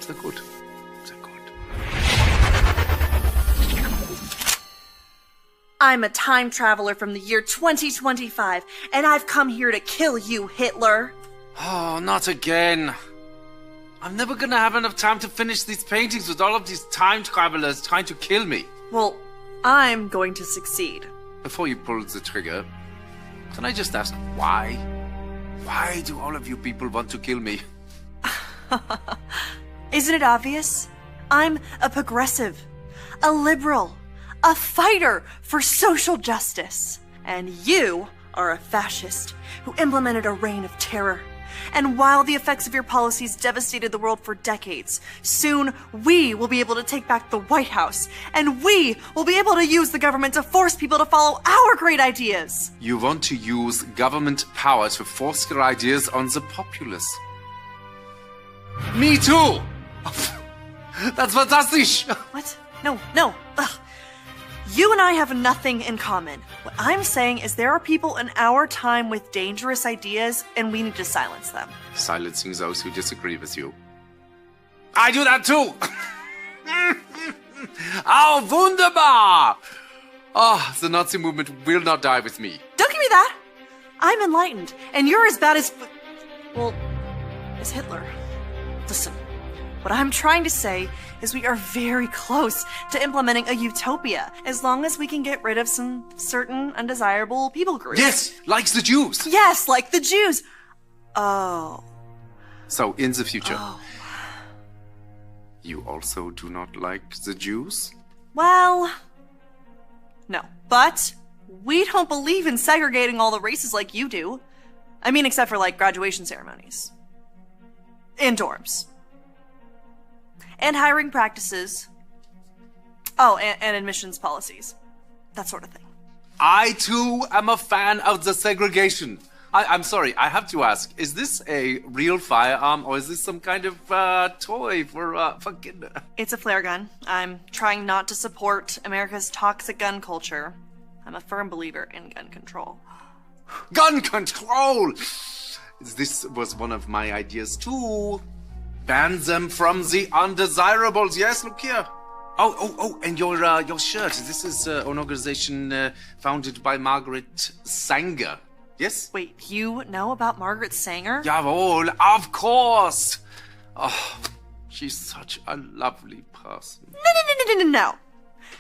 Sehr gut. Sehr gut. I'm a time traveler from the year 2025, and I've come here to kill you, Hitler. Oh, not again. I'm never gonna have enough time to finish these paintings with all of these time travelers trying to kill me. Well, I'm going to succeed. Before you pull the trigger, can I just ask why? Why do all of you people want to kill me? Isn't it obvious? I'm a progressive, a liberal, a fighter for social justice. And you are a fascist who implemented a reign of terror. And while the effects of your policies devastated the world for decades, soon we will be able to take back the White House, and we will be able to use the government to force people to follow our great ideas. You want to use government power to force your ideas on the populace. Me too! That's fantastic! What? No. Ugh. You and I have nothing in common. What I'm saying is there are people in our time with dangerous ideas, and we need to silence them. Silencing those who disagree with you. I do that too! Oh, wunderbar! Oh, the Nazi movement will not die with me. Don't give me that! I'm enlightened, and you're as bad as... well, as Hitler. Listen, what I'm trying to say is we are very close to implementing a utopia, as long as we can get rid of some certain undesirable people groups. Yes, like the Jews. Yes, like the Jews. Oh. So, in the future, Oh. you also do not like the Jews? Well, no. But we don't believe in segregating all the races like you do. I mean, except for, like, graduation ceremonies. In dorms. And hiring practices. Oh, and admissions policies. That sort of thing. I, too, am a fan of the segregation. I'm sorry, I have to ask, is this a real firearm, or is this some kind of toy for kids? It's a flare gun. I'm trying not to support America's toxic gun culture. I'm a firm believer in gun control. Gun control! This was one of my ideas, too. Ban them from the undesirables. Yes, look here. Oh, and your shirt. This is an organization founded by Margaret Sanger. Yes? Wait, you know about Margaret Sanger? Jawohl, of course. Oh, she's such a lovely person. No.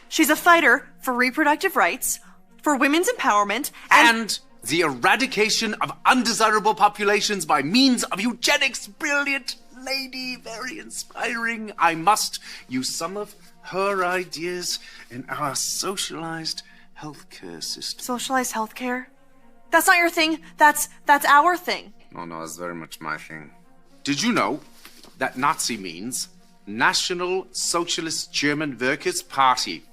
She's a fighter for reproductive rights, for women's empowerment, And the eradication of undesirable populations by means of eugenics. Brilliant lady, very inspiring. I must use some of her ideas in our socialized healthcare system. Socialized healthcare? That's not your thing. That's our thing. No, it's very much my thing. Did you know that Nazi means National Socialist German Workers' Party?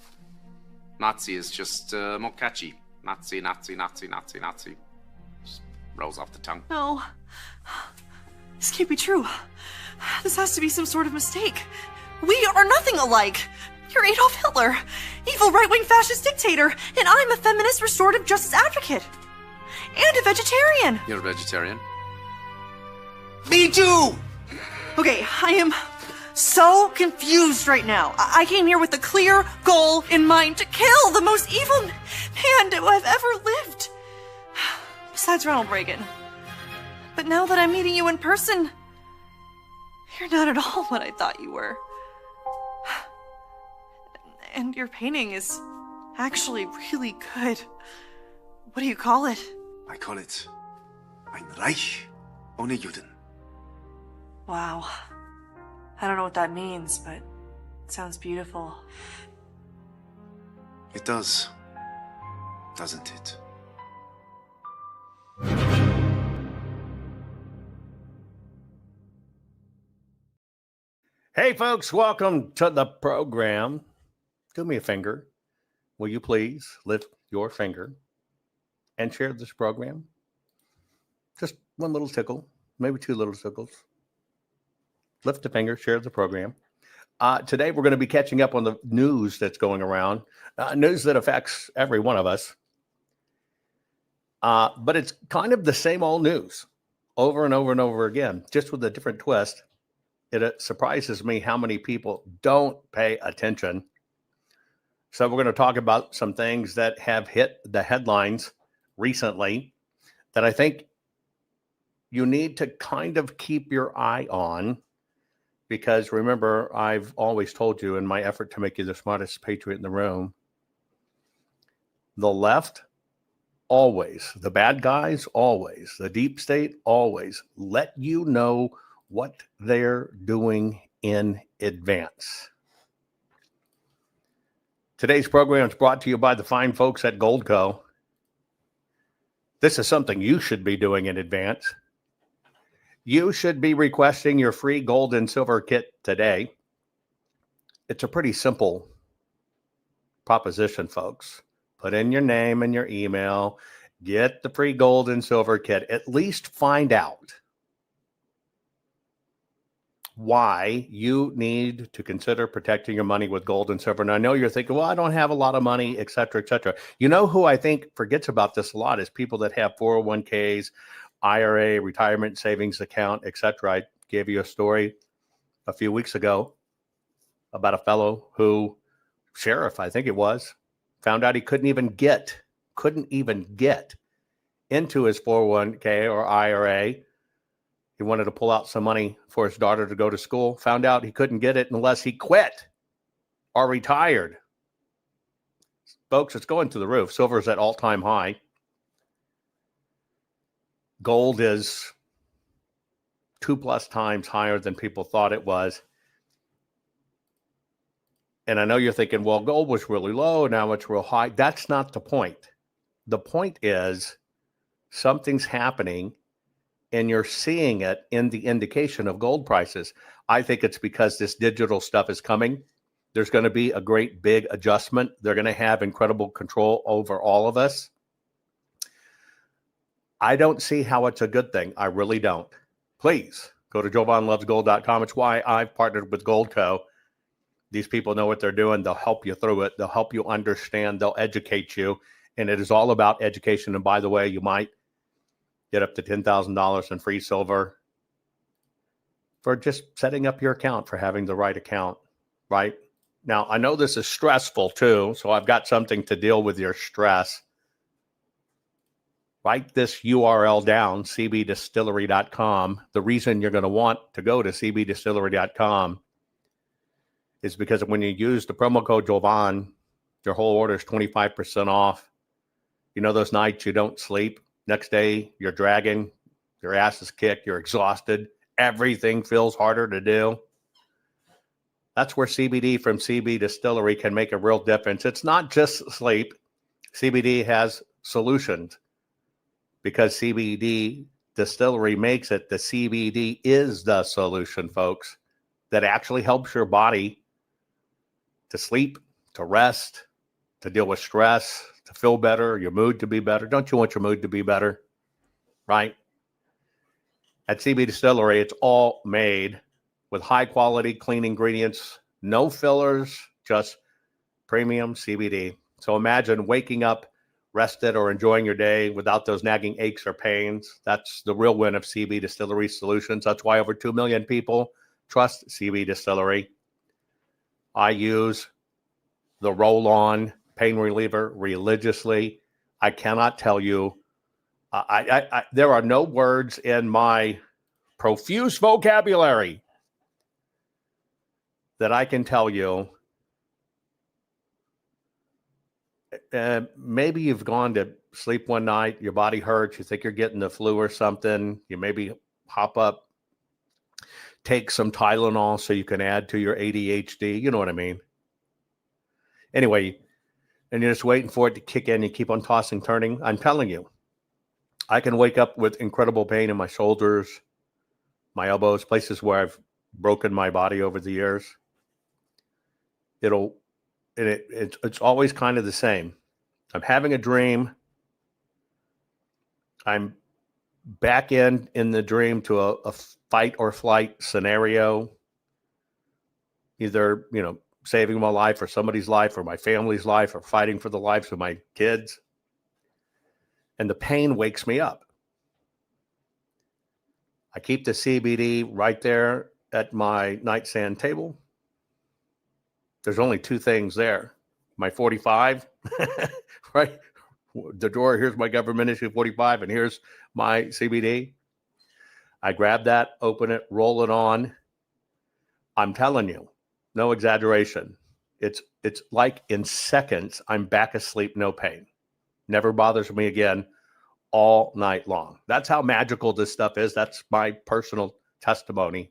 Nazi is just more catchy. Nazi. Just rolls off the tongue. No. This can't be true. This has to be some sort of mistake. We are nothing alike. You're Adolf Hitler, evil right-wing fascist dictator, and I'm a feminist restorative justice advocate. And a vegetarian. You're a vegetarian? Me too! Okay, I am so confused right now. I came here with a clear goal in mind to kill the most evil man who I've ever lived. Besides Ronald Reagan. But now that I'm meeting you in person, you're not at all what I thought you were. And your painting is actually really good. What do you call it? I call it Ein Reich ohne Juden. Wow. I don't know what that means, but it sounds beautiful. It does, doesn't it? Hey, folks, welcome to the program. Do me a favor. Will you please lift your finger and share this program? Just one little tickle, maybe two little tickles. Lift a finger, share the program. Today, we're going to be catching up on the news that's going around, news that affects every one of us. But it's kind of the same old news over and over and over again, just with a different twist. it surprises me how many people don't pay attention. So we're going to talk about some things that have hit the headlines recently that I think you need to kind of keep your eye on, because remember, I've always told you in my effort to make you the smartest patriot in the room, the left always, the bad guys always, the deep state always let you know what they're doing in advance. Today's program is brought to you by the fine folks at Goldco. This is something you should be doing in advance. You should be requesting your free gold and silver kit today. It's a pretty simple proposition, folks. Put in your name and your email, get the free gold and silver kit. At least find out why you need to consider protecting your money with gold and silver. And I know you're thinking, well, I don't have a lot of money, et cetera, et cetera. You know who I think forgets about this a lot is people that have 401ks, IRA, retirement savings account, et cetera. I gave you a story a few weeks ago about a fellow who, sheriff, I think it was, found out he couldn't even get into his 401k or IRA. He wanted to pull out some money for his daughter to go to school. Found out he couldn't get it unless he quit or retired. Folks, it's going to the roof. Silver is at all-time high. Gold is 2+ times higher than people thought it was. And I know you're thinking, well, gold was really low, now it's real high. That's not the point. The point is something's happening, and you're seeing it in the indication of gold prices. I think it's because this digital stuff is coming. There's going to be a great big adjustment. They're going to have incredible control over all of us. I don't see how it's a good thing. I really don't. Please go to JovanLovesGold.com. It's why I've partnered with Goldco. These people know what they're doing. They'll help you through it. They'll help you understand. They'll educate you. And it is all about education. And by the way, you might get up to $10,000 in free silver for just setting up your account, for having the right account, right? Now, I know this is stressful too, so I've got something to deal with your stress. Write this URL down, cbdistillery.com. The reason you're going to want to go to cbdistillery.com is because when you use the promo code Jovan, your whole order is 25% off. You know those nights you don't sleep? Next day, you're dragging, your ass is kicked, you're exhausted, everything feels harder to do. That's where CBD from CB Distillery can make a real difference. It's not just sleep. CBD has solutions because CBD Distillery makes it. The CBD is the solution, folks, that actually helps your body to sleep, to rest, to deal with stress, to feel better, your mood to be better. Don't you want your mood to be better? Right? At CB Distillery, it's all made with high quality, clean ingredients, no fillers, just premium CBD. So imagine waking up rested or enjoying your day without those nagging aches or pains. That's the real win of CB Distillery Solutions. That's why over 2 million people trust CB Distillery. I use the roll-on pain reliever religiously. I cannot tell you, there are no words in my profuse vocabulary that I can tell you. Maybe you've gone to sleep one night, your body hurts, you think you're getting the flu or something. You maybe hop up, take some Tylenol so you can add to your ADHD. You know what I mean? Anyway, and you're just waiting for it to kick in. You keep on tossing, turning. I'm telling you, I can wake up with incredible pain in my shoulders, my elbows, places where I've broken my body over the years. It's always kind of the same. I'm having a dream. I'm back in the dream to a fight or flight scenario, either, saving my life or somebody's life or my family's life or fighting for the lives of my kids. And the pain wakes me up. I keep the CBD right there at my nightstand table, there's only two things there. My 45, right? The drawer, here's my government issue 45, and here's my CBD. I grab that, open it, roll it on. I'm telling you, no exaggeration. It's like in seconds, I'm back asleep, no pain. Never bothers me again all night long. That's how magical this stuff is. That's my personal testimony.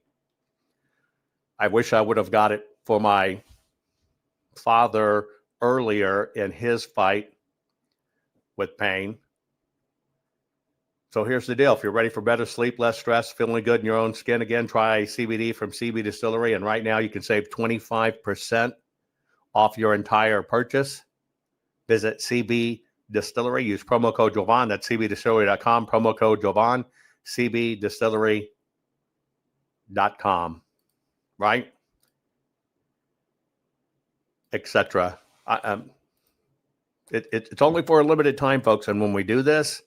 I wish I would have got it for my father earlier in his fight with pain. So here's the deal. If you're ready for better sleep, less stress, feeling good in your own skin again, try CBD from CB Distillery. And right now you can save 25% off your entire purchase. Visit CB Distillery. Use promo code Jovan. That's cbdistillery.com. Promo code Jovan. cbdistillery.com. Right? Etc. It's only for a limited time, folks. And when we do this,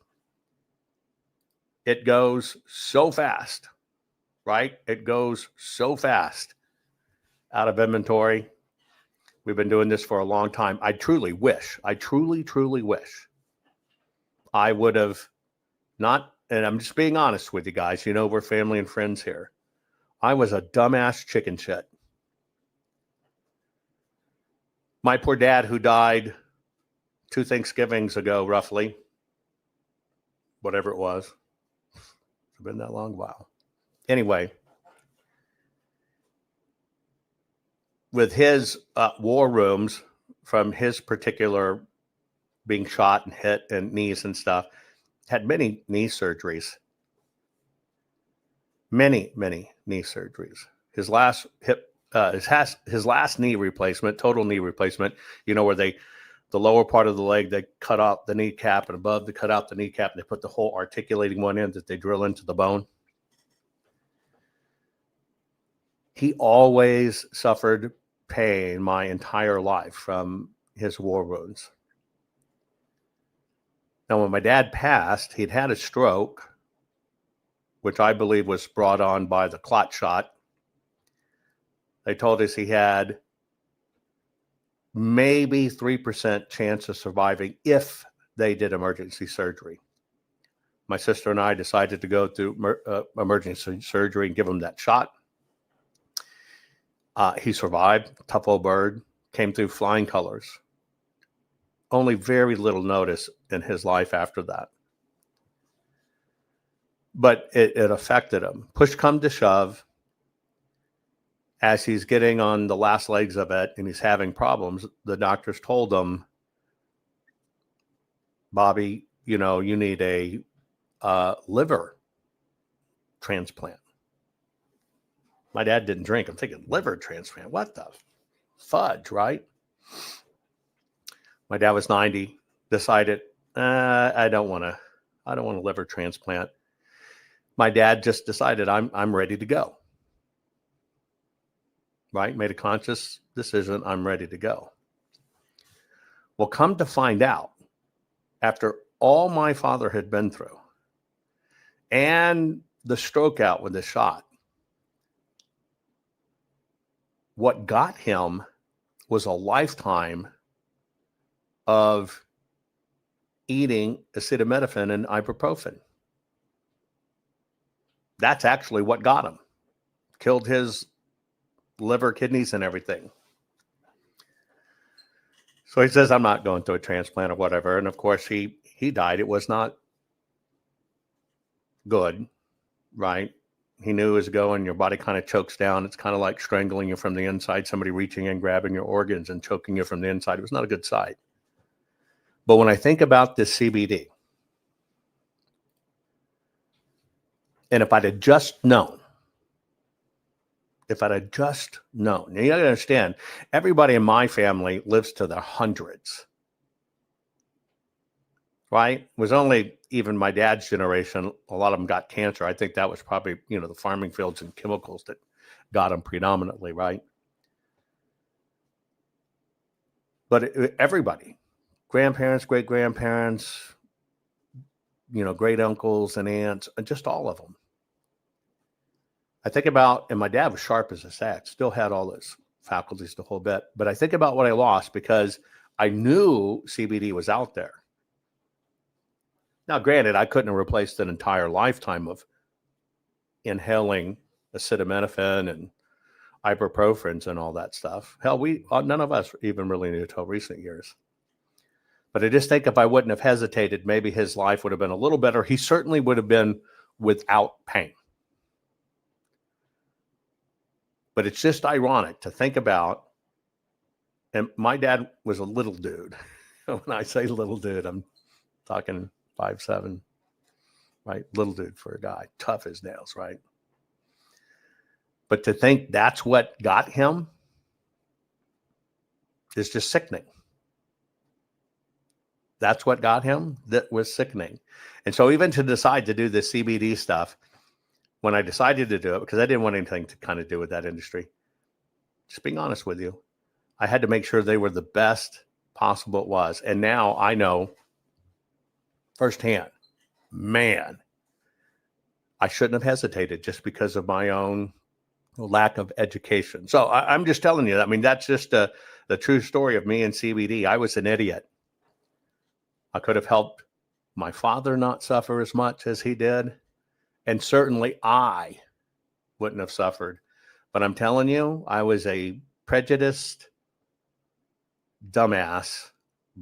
it goes so fast, right? It goes so fast out of inventory. We've been doing this for a long time. I truly wish I would have not, and I'm just being honest with you guys, you know, we're family and friends here. I was a dumbass chicken shit. My poor dad, who died 2 Thanksgivings ago, roughly, whatever it was. It's been that long. Wow. Anyway, with his war rooms from his particular being shot and hit and knees and stuff, had many knee surgeries. Many knee surgeries. His last his last knee replacement, total knee replacement, you know, where the lower part of the leg, they cut out the kneecap, and above they cut out the kneecap, and they put the whole articulating one in that they drill into the bone. He always suffered pain my entire life from his war wounds. Now, when my dad passed, he'd had a stroke, which I believe was brought on by the clot shot. They told us he had maybe 3% chance of surviving if they did emergency surgery. My sister and I decided to go through emergency surgery and give him that shot. He survived, tough old bird, came through flying colors. Only very little notice in his life after that. But it affected him. Push come to shove, as he's getting on the last legs of it and he's having problems, the doctors told him, Bobby, you know, you need a liver transplant. My dad didn't drink. I'm thinking, liver transplant? What the fudge, right? My dad was 90, decided, I don't want a liver transplant. My dad just decided, I'm ready to go. Right? Made a conscious decision. I'm ready to go. Well, come to find out, after all my father had been through and the stroke out with the shot, what got him was a lifetime of eating acetaminophen and ibuprofen. That's actually what got him. Killed his liver, kidneys, and everything. So he says, I'm not going through a transplant or whatever. And of course, he died. It was not good, right? He knew it was going, your body kind of chokes down. It's kind of like strangling you from the inside, somebody reaching in, grabbing your organs and choking you from the inside. It was not a good sight. But when I think about this CBD, and if I'd have just known, now you gotta understand, everybody in my family lives to their hundreds, right? It was only even my dad's generation, a lot of them got cancer. I think that was probably, you know, the farming fields and chemicals that got them predominantly, right? But everybody, grandparents, great-grandparents, you know, great uncles and aunts, just all of them. I think about, and my dad was sharp as a sax, still had all his faculties the whole bit, but I think about what I lost because I knew CBD was out there. Now, granted, I couldn't have replaced an entire lifetime of inhaling acetaminophen and ibuprofens and all that stuff. Hell, none of us even really knew until recent years. But I just think if I wouldn't have hesitated, maybe his life would have been a little better. He certainly would have been without pain. But it's just ironic to think about, and my dad was a little dude. When I say little dude, I'm talking 5'7", right? Little dude for a guy, tough as nails, right? But to think that's what got him is just sickening. That's what got him. That was sickening. And so even to decide to do the CBD stuff, when I decided to do it, because I didn't want anything to kind of do with that industry, just being honest with you, I had to make sure they were the best possible it was. And now I know firsthand, man, I shouldn't have hesitated just because of my own lack of education. So I'm just telling you, I mean, that's just the true story of me and CBD. I was an idiot. I could have helped my father not suffer as much as he did. And certainly I wouldn't have suffered. But I'm telling you, I was a prejudiced dumbass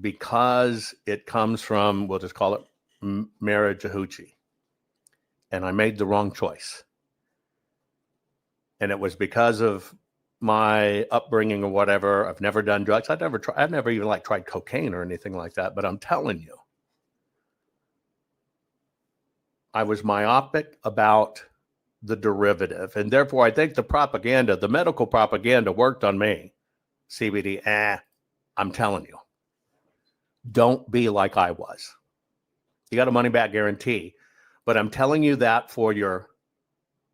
because it comes from, we'll just call it marriage hoochie. And I made the wrong choice. And it was because of my upbringing or whatever. I've never done drugs. I've never even tried cocaine or anything like that. But I'm telling you, I was myopic about the derivative. And therefore, I think the medical propaganda worked on me. CBD, I'm telling you, don't be like I was. You got a money back guarantee. But I'm telling you that for your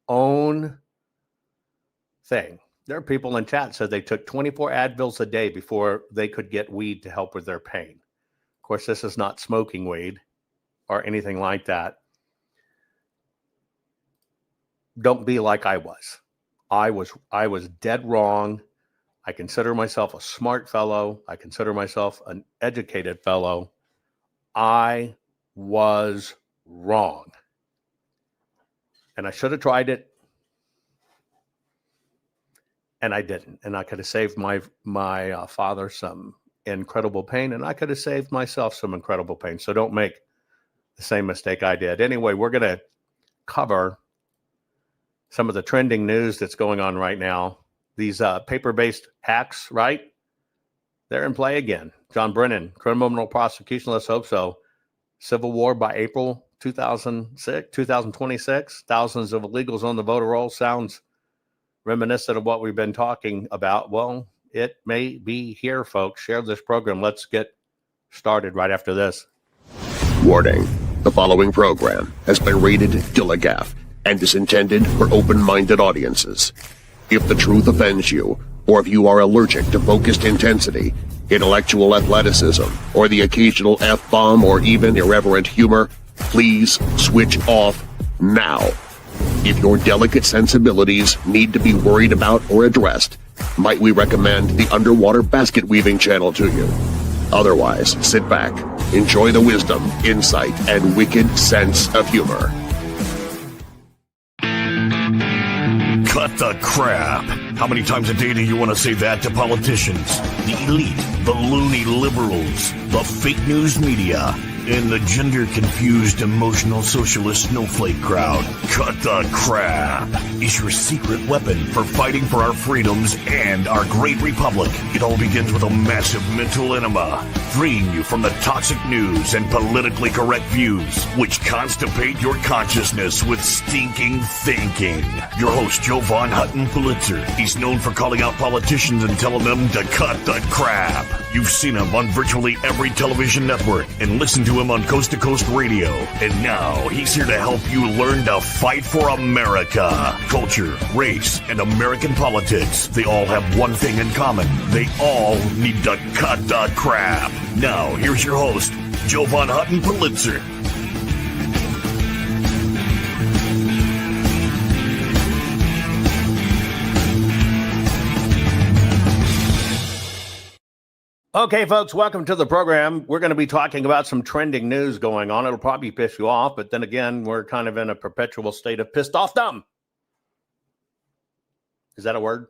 own thing. There are people in chat said they took 24 Advils a day before they could get weed to help with their pain. Of course, this is not smoking weed or anything like that. Don't be like I was. I was dead wrong. I consider myself a smart fellow. I consider myself an educated fellow. I was wrong. And I should have tried it. And I didn't. And I could have saved my father some incredible pain. And I could have saved myself some incredible pain. So don't make the same mistake I did. Anyway, we're going to cover some of the trending news that's going on right now. These paper-based hacks, right? They're in play again. John Brennan, criminal prosecution, let's hope so. Civil war by April 2026. Thousands of illegals on the voter roll. Sounds reminiscent of what we've been talking about. Well, it may be here, folks. Share this program. Let's get started right after this. Warning. The following program has been rated Dilligaf and is intended for open-minded audiences. If the truth offends you, or if you are allergic to focused intensity, intellectual athleticism, or the occasional F-bomb or even irreverent humor, please switch off now. If your delicate sensibilities need to be worried about or addressed, might we recommend the Underwater Basket Weaving channel to you. Otherwise, sit back, enjoy the wisdom, insight, and wicked sense of humor. Cut the crap. How many times a day do you want to say that to politicians, the elite, the loony liberals, the fake news media, and the gender-confused, emotional socialist snowflake crowd? Cut the crap is your secret weapon for fighting for our freedoms and our great republic. It all begins with a massive mental enema, freeing you from the toxic news and politically correct views, which constipate your consciousness with stinking thinking. Your host, JovanHuttonPulitzer, he's known for calling out politicians and telling them to cut the crap. You've seen him on virtually every television network and listened to him on Coast to Coast Radio. And now he's here to help you learn to fight for America. Culture, race, and American politics, they all have one thing in common. They all need to cut the crap. Now, here's your host, JovanHuttonPulitzer. Okay, folks, welcome to the program. We're going to be talking about some trending news going on. It'll probably piss you off, but then again, we're kind of in a perpetual state of pissed off dumb. Is that a word?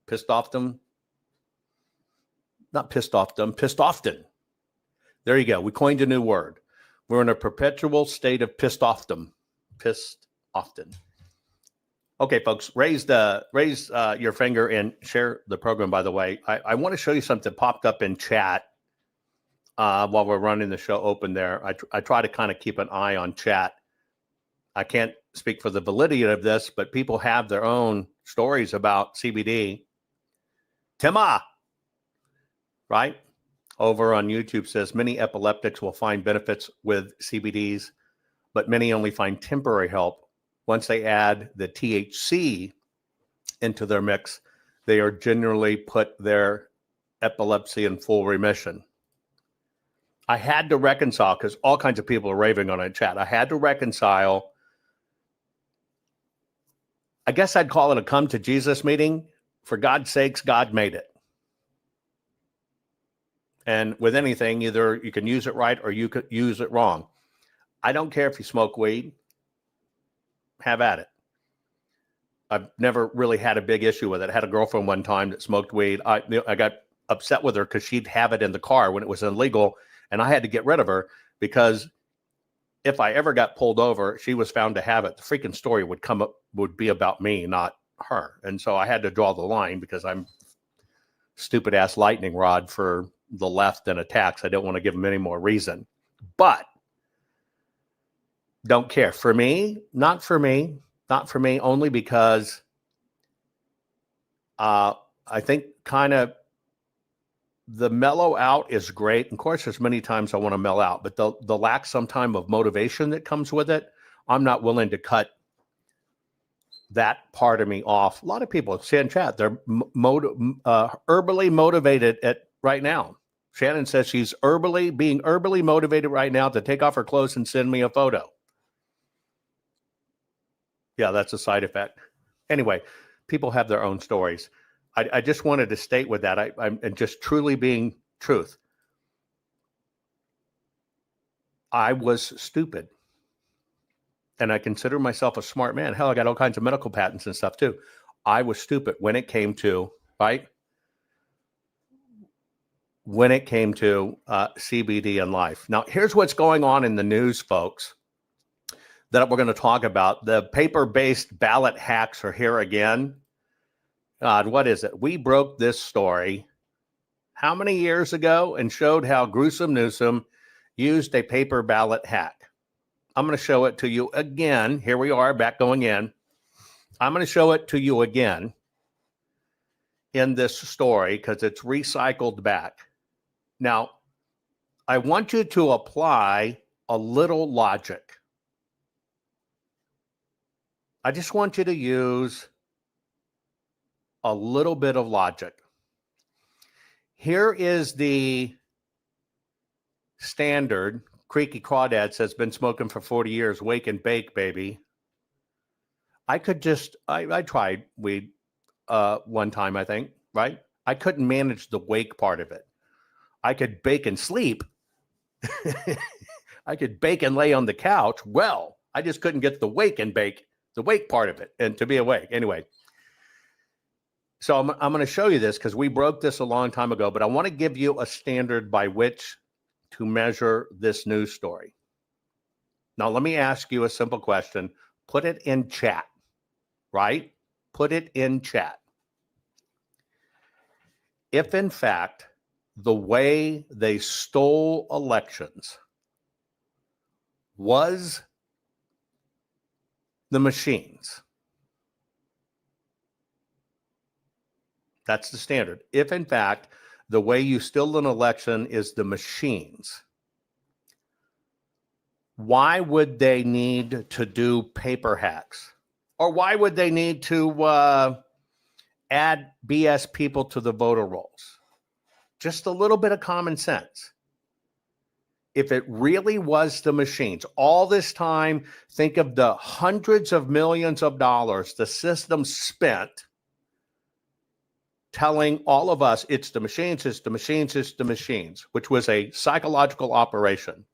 Pissed off dumb? Not pissed off dumb, pissed often. There you go. We coined a new word. We're in a perpetual state of pissed off dumb. Pissed often. Okay, folks, raise your finger and share the program, by the way. I want to show you something that popped up in chat while we're running the show open there. I try to kind of keep an eye on chat. I can't speak for the validity of this, but people have their own stories about CBD. Tima, right, over on YouTube says, many epileptics will find benefits with CBDs, but many only find temporary help. Once they add the THC into their mix, they are generally put their epilepsy in full remission. I had to reconcile, because all kinds of people are raving on it in chat. I had to reconcile. I guess I'd call it a come to Jesus meeting. For God's sakes, God made it. And with anything, either you can use it right or you could use it wrong. I don't care if you smoke weed. Have at it. I've never really had a big issue with it. I had a girlfriend one time that smoked weed. I got upset with her because she'd have it in the car when it was illegal, and I had to get rid of her because if I ever got pulled over, she was found to have it. The freaking story would be about me, not her. And so I had to draw the line because I'm stupid ass lightning rod for the left and attacks. I don't want to give them any more reason, but don't care. For me, not for me, only because I think kind of the mellow out is great. Of course, there's many times I want to mellow out, but the lack sometime of motivation that comes with it, I'm not willing to cut that part of me off. A lot of people say in chat, they're herbally motivated right now. Shannon says she's being herbally motivated right now to take off her clothes and send me a photo. Yeah, that's a side effect. Anyway, people have their own stories. I just wanted to state with that, I'm just truly being truth. I was stupid. And I consider myself a smart man. Hell, I got all kinds of medical patents and stuff too. I was stupid when it came to, right? When it came to CBD in life. Now, here's what's going on in the news, folks, that we're going to talk about. The paper-based ballot hacks are here again. God, what is it? We broke this story how many years ago and showed how Gruesome Newsom used a paper ballot hack. I'm going to show it to you again. Here we are, back going in. I'm going to show it to you again in this story because it's recycled back. Now, I want you to apply a little logic. I just want you to use a little bit of logic. Here is the standard. Creaky Crawdad says, been smoking for 40 years. Wake and bake, baby. I tried weed one time, I think, right? I couldn't manage the wake part of it. I could bake and sleep. I could bake and lay on the couch. Well, I just couldn't get the wake and bake, the wake part of it, and to be awake. Anyway, so I'm going to show you this because we broke this a long time ago, but I want to give you a standard by which to measure this news story. Now, let me ask you a simple question. Put it in chat, right? Put it in chat. If, in fact, the way they stole elections was the machines, that's the standard. If, in fact, the way you steal an election is the machines, why would they need to do paper hacks? Or why would they need to add BS people to the voter rolls? Just a little bit of common sense. If it really was the machines, all this time, think of the hundreds of millions of dollars the system spent telling all of us it's the machines, it's the machines, it's the machines, which was a psychological operation.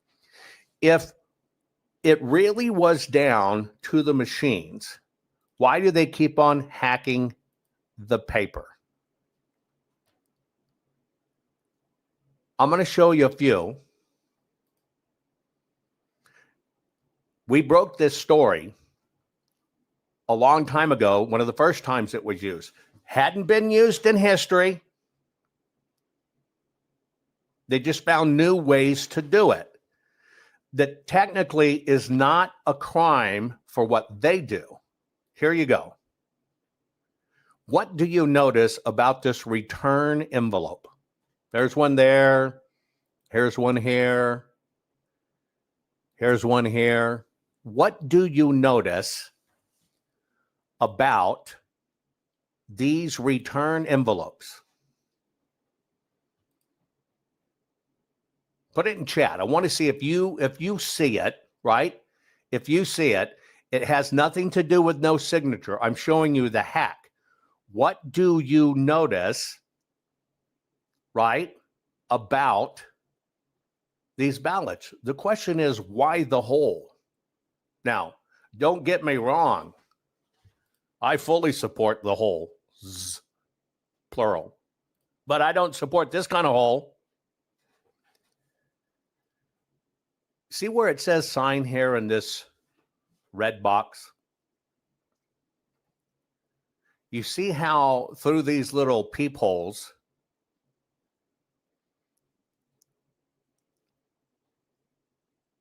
If it really was down to the machines, why do they keep on hacking the paper? I'm going to show you a few. We broke this story a long time ago, one of the first times it was used. Hadn't been used in history. They just found new ways to do it. That technically is not a crime for what they do. Here you go. What do you notice about this return envelope? There's one there. Here's one here. Here's one here. What do you notice about these return envelopes? Put it in chat. I want to see if you see it, right? If you see it, it has nothing to do with no signature. I'm showing you the hack. What do you notice, right, about these ballots? The question is, why the hole? Now, don't get me wrong. I fully support the hole, plural. But I don't support this kind of hole. See where it says sign here in this red box? You see how through these little peepholes,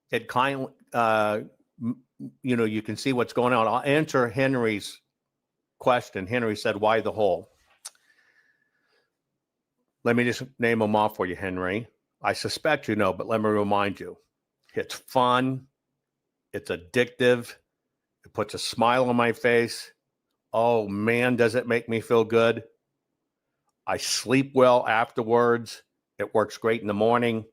it kind of, you can see what's going on. I'll answer Henry's question. Henry said, why the hole? Let me just name them off for you, Henry. I suspect you know, but let me remind you. It's fun. It's addictive. It puts a smile on my face. Oh, man, does it make me feel good. I sleep well afterwards. It works great in the morning.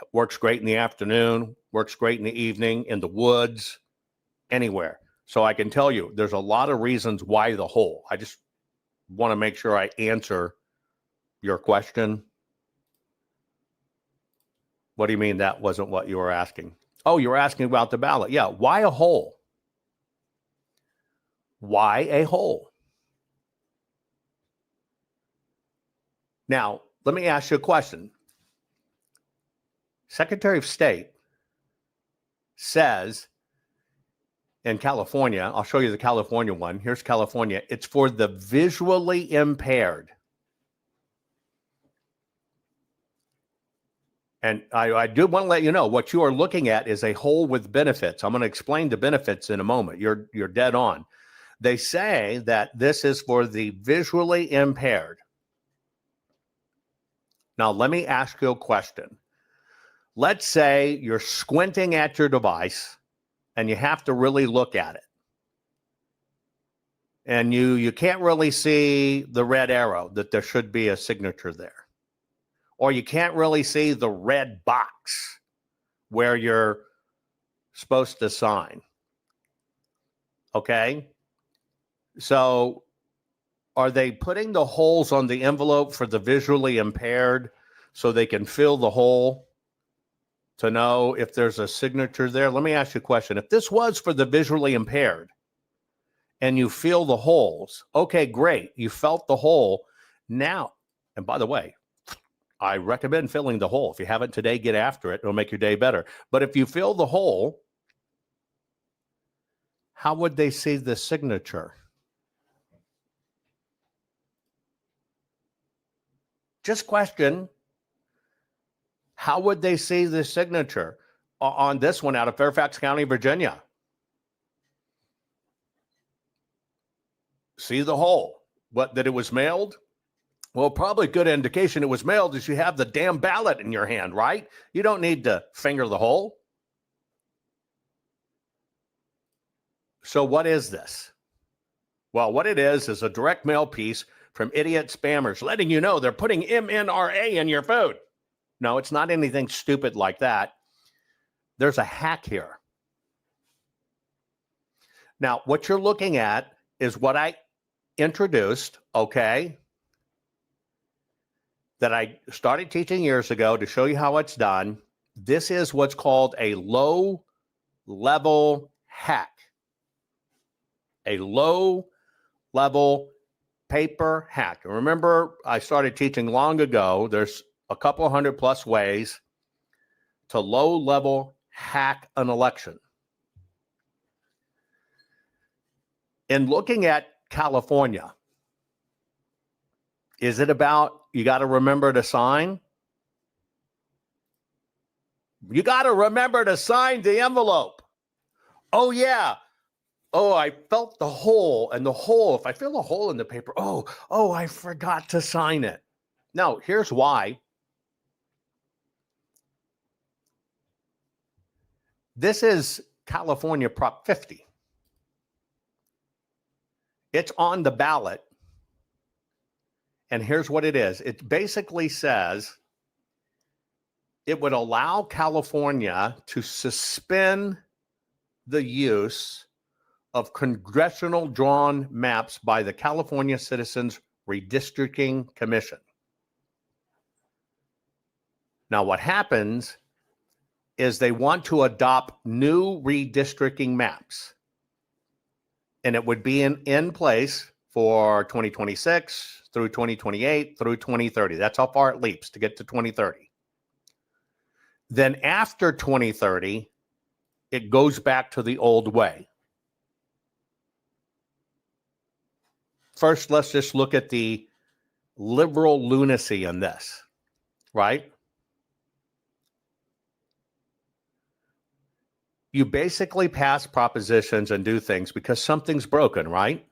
It works great in the afternoon. Works great in the evening, in the woods, anywhere. So I can tell you, there's a lot of reasons why the hole. I just want to make sure I answer your question. What do you mean that wasn't what you were asking? Oh, you were asking about the ballot. Yeah, why a hole? Why a hole? Now, let me ask you a question. Secretary of State says in California, I'll show you the California one. Here's California. It's for the visually impaired. And I do want to let you know what you are looking at is a hole with benefits. I'm going to explain the benefits in a moment. You're dead on. They say that this is for the visually impaired. Now, let me ask you a question. Let's say you're squinting at your device and you have to really look at it. And you can't really see the red arrow that there should be a signature there. Or you can't really see the red box where you're supposed to sign. Okay? So are they putting the holes on the envelope for the visually impaired so they can fill the hole to know if there's a signature there? Let me ask you a question. If this was for the visually impaired and you feel the holes, okay, great. You felt the hole. Now, and by the way, I recommend filling the hole. If you haven't today, get after it. It'll make your day better. But if you fill the hole, how would they see the signature? Just question. How would they see the signature on this one out of Fairfax County, Virginia? See the hole. What, that it was mailed? Well, probably good indication it was mailed is you have the damn ballot in your hand, right? You don't need to finger the hole. So what is this? Well, what it is a direct mail piece from idiot spammers letting you know they're putting MNRA in your food. No, it's not anything stupid like that. There's a hack here. Now, what you're looking at is what I introduced, okay? that I started teaching years ago to show you how it's done. This is what's called a low-level hack. A low-level paper hack. And remember, I started teaching long ago. There's a couple 100+ ways to low-level hack an election. In looking at California, is it about you got to remember to sign? You got to remember to sign the envelope. Oh, yeah. Oh, I felt the hole, and the hole, if I feel a hole in the paper, oh, I forgot to sign it. No, here's why. This is California Prop 50. It's on the ballot. And here's what it is. It basically says it would allow California to suspend the use of congressional drawn maps by the California Citizens Redistricting Commission. Now, what happens is they want to adopt new redistricting maps. And it would be in place for 2026 through 2028 through 2030. That's how far it leaps to get to 2030. Then after 2030, it goes back to the old way. First, let's just look at the liberal lunacy in this, right? You basically pass propositions and do things because something's broken, right?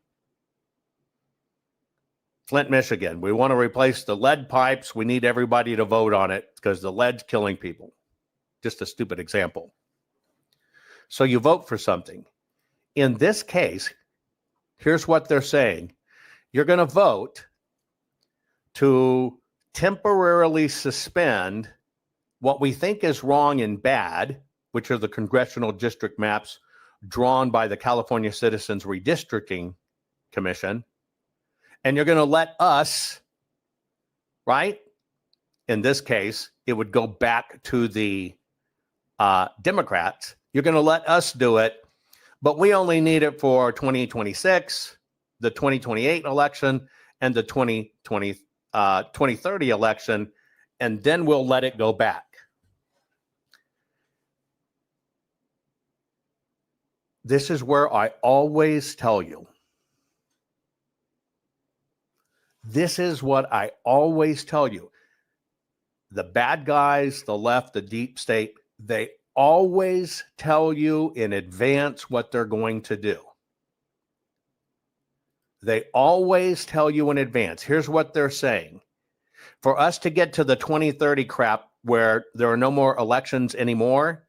Flint, Michigan, we want to replace the lead pipes. We need everybody to vote on it because the lead's killing people. Just a stupid example. So you vote for something. In this case, here's what they're saying. You're going to vote to temporarily suspend what we think is wrong and bad, which are the congressional district maps drawn by the California Citizens Redistricting Commission. And you're going to let us, right? In this case, it would go back to the Democrats. You're going to let us do it, but we only need it for 2026, the 2028 election, and the 2030 election, and then we'll let it go back. This is where I always tell you. This is what I always tell you. The bad guys, the left, the deep state, they always tell you in advance what they're going to do. They always tell you in advance. Here's what they're saying. For us to get to the 2030 crap where there are no more elections anymore,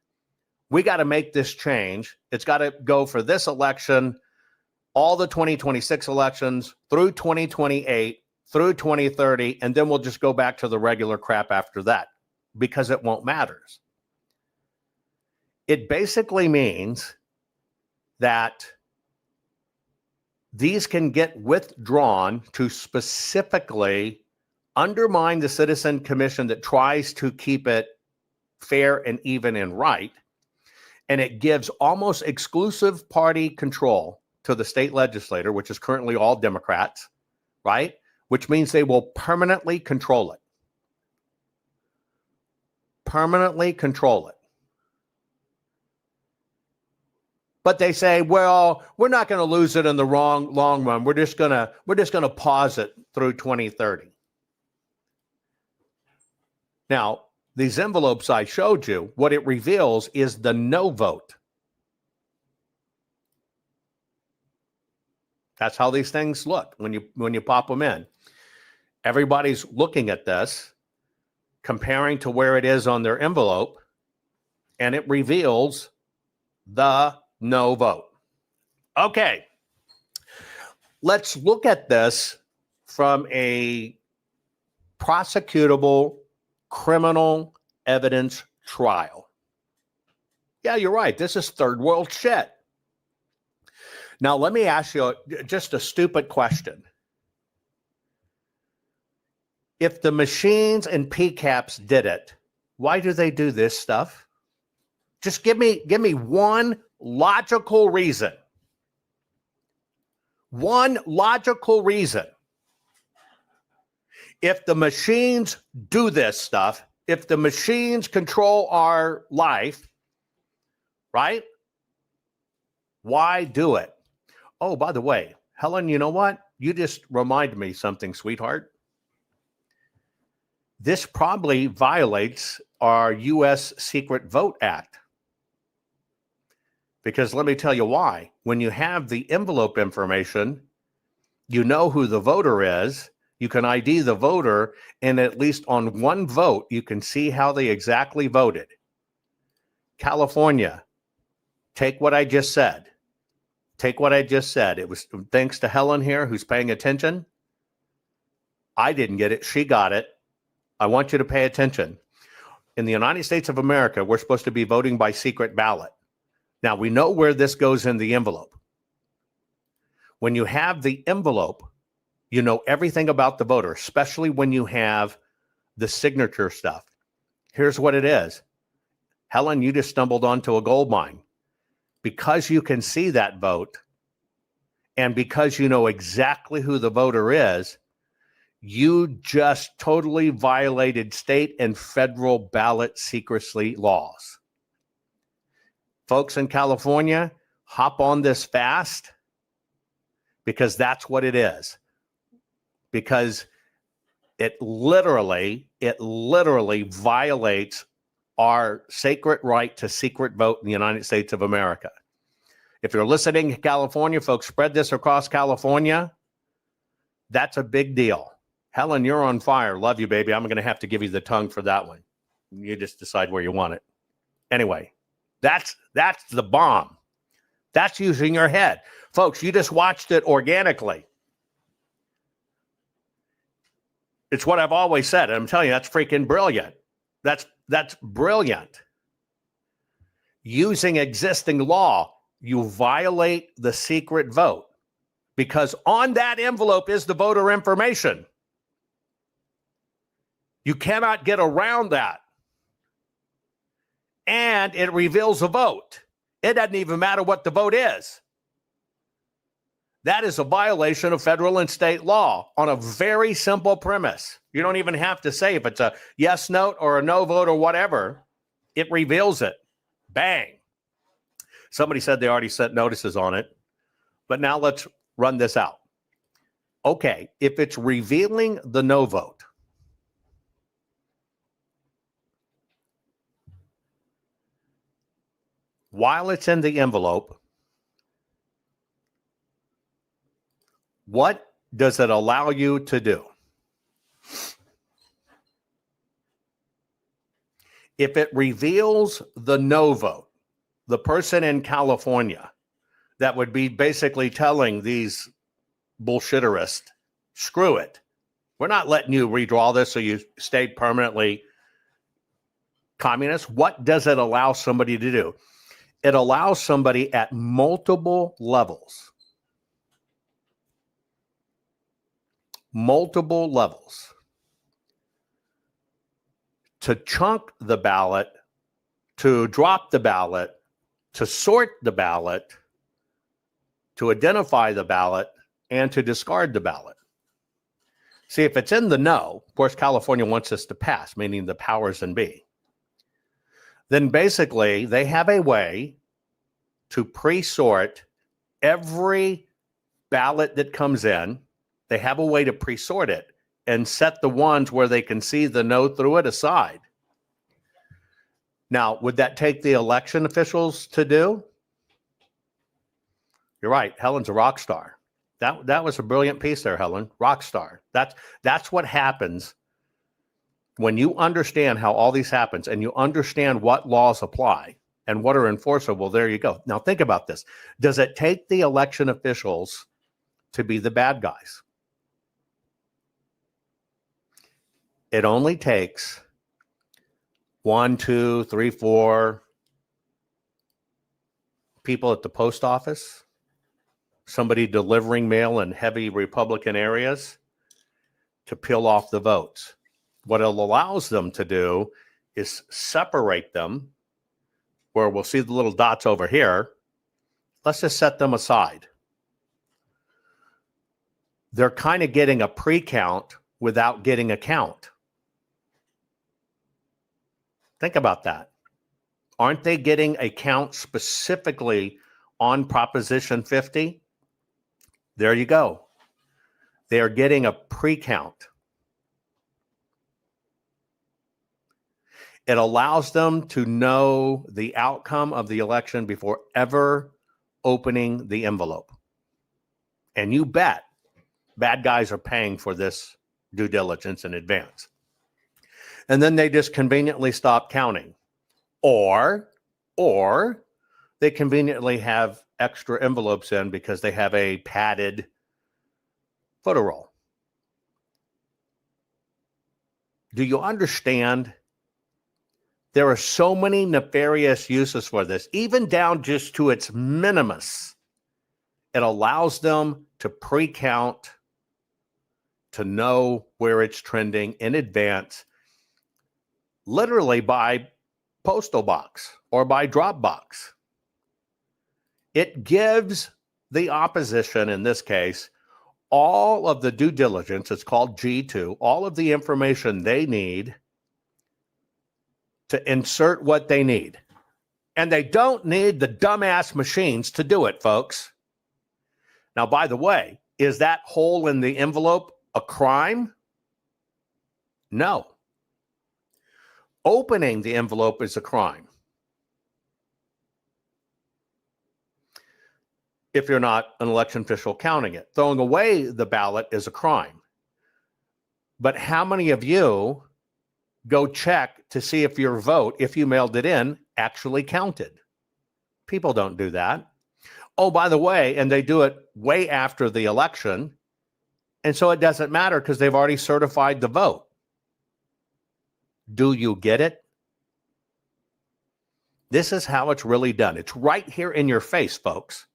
we got to make this change. It's got to go for this election, all the 2026 elections, through 2028, through 2030, and then we'll just go back to the regular crap after that because it won't matter. It basically means that these can get withdrawn to specifically undermine the Citizen Commission that tries to keep it fair and even and right. And it gives almost exclusive party control to the state legislature, which is currently all Democrats, right? Which means they will permanently control it. Permanently control it. But they say, well, we're not going to lose it in the long run. We're just going to pause it through 2030. Now, these envelopes I showed you, what it reveals is the no vote. That's how these things look when you pop them in. Everybody's looking at this, comparing to where it is on their envelope, and it reveals the no vote. Okay, let's look at this from a prosecutable criminal evidence trial. Yeah, you're right. This is third world shit. Now, let me ask you just a stupid question. If the machines and PCAPs did it, why do they do this stuff? Just give me one logical reason. One logical reason. If the machines do this stuff, if the machines control our life, right? Why do it? Oh, by the way, Helen, you know what? You just reminded me something, sweetheart. This probably violates our U.S. Secret Vote Act. Because let me tell you why. When you have the envelope information, you know who the voter is, you can ID the voter, and at least on one vote, you can see how they exactly voted. California, take what I just said. Take what I just said. It was thanks to Helen here, who's paying attention. I didn't get it. She got it. I want you to pay attention. In the United States of America, we're supposed to be voting by secret ballot. Now, we know where this goes in the envelope. When you have the envelope, you know everything about the voter, especially when you have the signature stuff. Here's what it is. Helen, you just stumbled onto a gold mine. Because you can see that vote, and because you know exactly who the voter is, you just totally violated state and federal ballot secrecy laws. Folks in California, hop on this fast, because that's what it is. Because it literally violates our sacred right to secret vote in the United States of America. If you're listening in California, folks, spread this across California. That's a big deal. Helen, you're on fire. Love you, baby. I'm going to have to give you the tongue for that one. You just decide where you want it. Anyway, that's the bomb. That's using your head. Folks, you just watched it organically. It's what I've always said. And I'm telling you, that's freaking brilliant. That's brilliant. Using existing law, you violate the secret vote because on that envelope is the voter information. You cannot get around that. And it reveals a vote. It doesn't even matter what the vote is. That is a violation of federal and state law on a very simple premise. You don't even have to say if it's a yes note or a no vote or whatever. It reveals it. Bang. Somebody said they already sent notices on it. But now let's run this out. Okay, if it's revealing the no vote, while it's in the envelope, what does it allow you to do? If it reveals the no vote, the person in California that would be basically telling these bullshitterists, screw it. We're not letting you redraw this so you stay permanently communist. What does it allow somebody to do? It allows somebody at multiple levels to chunk the ballot, to drop the ballot, to sort the ballot, to identify the ballot, and to discard the ballot. See, if it's in the no, of course, California wants us to pass, meaning the powers that be. Then basically they have a way to pre-sort every ballot that comes in. They have a way to pre-sort it and set the ones where they can see the no through it aside. Now, would that take the election officials to do? You're right. Helen's a rock star. That was a brilliant piece there, Helen. Rock star. That's what happens when you understand how all these happens and you understand what laws apply and what are enforceable. There you go. Now think about this. Does it take the election officials to be the bad guys? It only takes 1, 2, 3, 4 people at the post office, somebody delivering mail in heavy Republican areas, to peel off the votes. What it allows them to do is separate them, where we'll see the little dots over here. Let's just set them aside. They're kind of getting a pre-count without getting a count. Think about that. Aren't they getting a count specifically on Proposition 50? There you go. They are getting a pre-count. It allows them to know the outcome of the election before ever opening the envelope. And you bet bad guys are paying for this due diligence in advance. And then they just conveniently stop counting. Or they conveniently have extra envelopes in because they have a padded photo roll. Do you understand? There are so many nefarious uses for this, even down just to its minimus. It allows them to pre-count, to know where it's trending in advance, literally by postal box or by drop box. It gives the opposition, in this case, all of the due diligence, it's called G2, all of the information they need to insert what they need. And they don't need the dumbass machines to do it, folks. Now, by the way, is that hole in the envelope a crime? No. Opening the envelope is a crime. If you're not an election official counting it. Throwing away the ballot is a crime. But how many of you go check to see if your vote, if you mailed it in, actually counted? People don't do that. Oh, by the way, and they do it way after the election, and so it doesn't matter because they've already certified the vote. Do you get it? This is how it's really done. It's right here in your face, folks.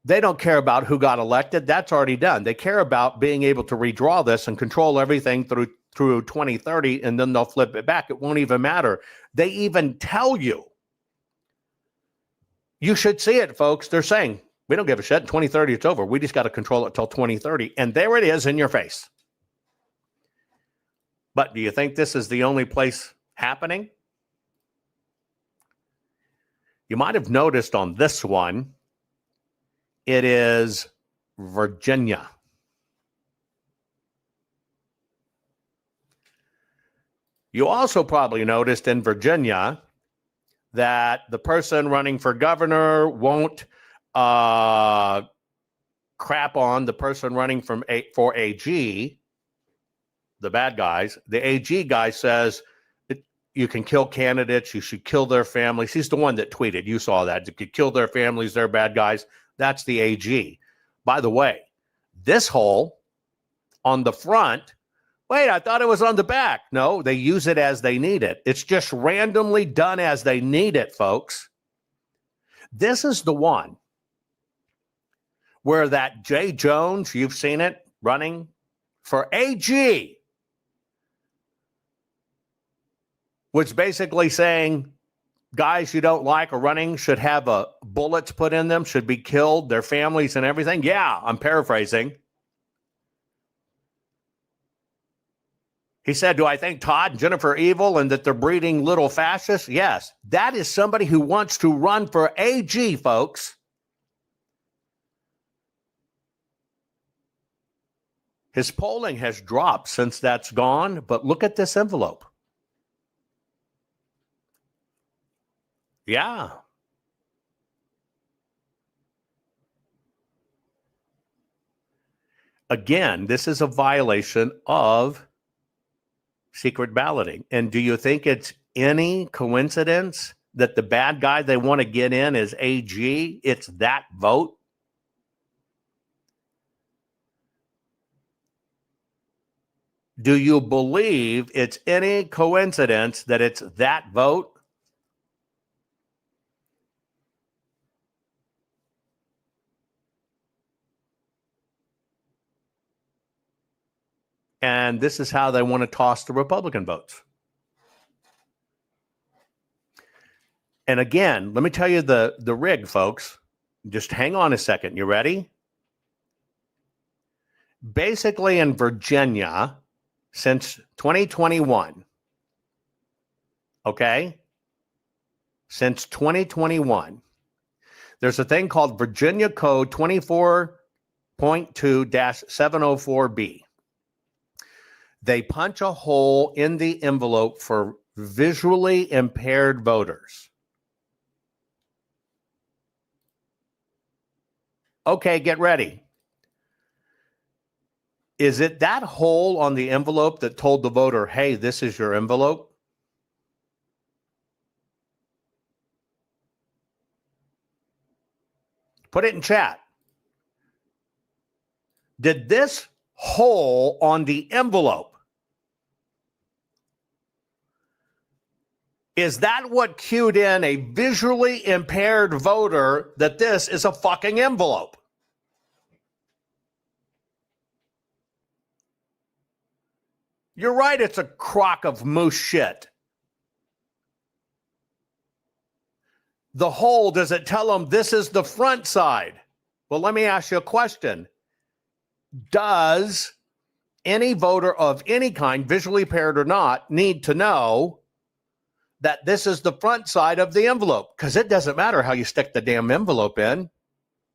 They don't care about who got elected. That's already done. They care about being able to redraw this and control everything through 2030, and then they'll flip it back. It won't even matter. They even tell you. You should see it, folks. They're saying, we don't give a shit. In 2030, it's over. We just got to control it till 2030. And there it is in your face. But do you think this is the only place happening? You might have noticed on this one, it is Virginia. You also probably noticed in Virginia that the person running for governor won't crap on the person running for AG, the bad guys. The AG guy says you can kill candidates, you should kill their families. He's the one that tweeted. You saw that. You could kill their families, they're bad guys. That's the AG. By the way, this hole on the front, wait, I thought it was on the back. No, they use it as they need it. It's just randomly done as they need it, folks. This is the one where that Jay Jones, you've seen it, running for AG, was basically saying guys you don't like or running should have bullets put in them, should be killed, their families and everything. Yeah, I'm paraphrasing. He said, do I think Todd and Jennifer are evil and that they're breeding little fascists? Yes. That is somebody who wants to run for AG, folks. His polling has dropped since that's gone, but look at this envelope. Yeah. Again, this is a violation of secret balloting. And do you think it's any coincidence that the bad guy they want to get in is AG? It's that vote. Do you believe it's any coincidence that it's that vote? And this is how they want to toss the Republican votes. And again, let me tell you the rig, folks. Just hang on a second. You ready? Basically, in Virginia, since 2021, okay? Since 2021, there's a thing called Virginia Code 24.2-704B. They punch a hole in the envelope for visually impaired voters. Okay, get ready. Is it that hole on the envelope that told the voter, hey, this is your envelope? Put it in chat. Did this hole on the envelope, is that what cued in a visually impaired voter that this is a fucking envelope? You're right, it's a crock of moose shit. The hole, does it tell them this is the front side? Well, let me ask you a question. Does any voter of any kind, visually impaired or not, need to know that this is the front side of the envelope? Because it doesn't matter how you stick the damn envelope in.